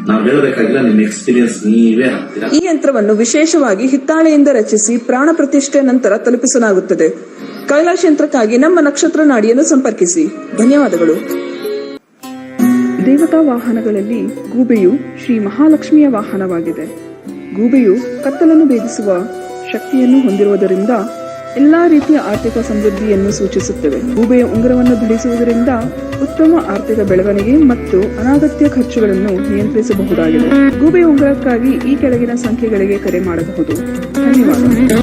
ನಾವು ಹೇಳಬೇಕಾಗಿಲ್ಲ, ನಿಮ್ಮ ಎಕ್ಸ್ಪೀರಿಯನ್ಸ್ ನೀವೇ ಹಾಕ್ತೀರಾ. ಈ ಯಂತ್ರವನ್ನು ವಿಶೇಷವಾಗಿ ಹಿತ್ತಾಳೆಯಿಂದ ರಚಿಸಿ ಪ್ರಾಣ ಪ್ರತಿಷ್ಠೆ ನಂತರ ತಲುಪಿಸಲಾಗುತ್ತದೆ. ಕೈಲಾಶ್ ಯಂತ್ರಕ್ಕಾಗಿ ನಮ್ಮ ನಕ್ಷತ್ರ ನಾಡಿಯನ್ನು ಸಂಪರ್ಕಿಸಿ. ಧನ್ಯವಾದಗಳು. ದೇವತಾ ವಾಹನಗಳಲ್ಲಿ ಗೂಬೆಯು ಶ್ರೀ ಮಹಾಲಕ್ಷ್ಮಿಯ ವಾಹನವಾಗಿದೆ. ಗೂಬೆಯು ಕತ್ತಲನ್ನು ಭೇದಿಸುವ ಶಕ್ತಿಯನ್ನು ಹೊಂದಿರುವುದರಿಂದ ಎಲ್ಲಾ ರೀತಿಯ ಆರ್ಥಿಕ ಸಮೃದ್ಧಿಯನ್ನು ಸೂಚಿಸುತ್ತವೆ. ಗೂಬೆಯ ಉಂಗುರವನ್ನು ಧರಿಸುವುದರಿಂದ ಉತ್ತಮ ಆರ್ಥಿಕ ಬೆಳವಣಿಗೆ ಮತ್ತು ಅನಗತ್ಯ ಖರ್ಚುಗಳನ್ನು ನಿಯಂತ್ರಿಸಬಹುದಾಗಿದೆ. ಗೂಬೆಯ ಉಂಗುರಕ್ಕಾಗಿ ಈ ಕೆಳಗಿನ ಸಂಖ್ಯೆಗಳಿಗೆ ಕರೆ ಮಾಡಬಹುದು. ಧನ್ಯವಾದ.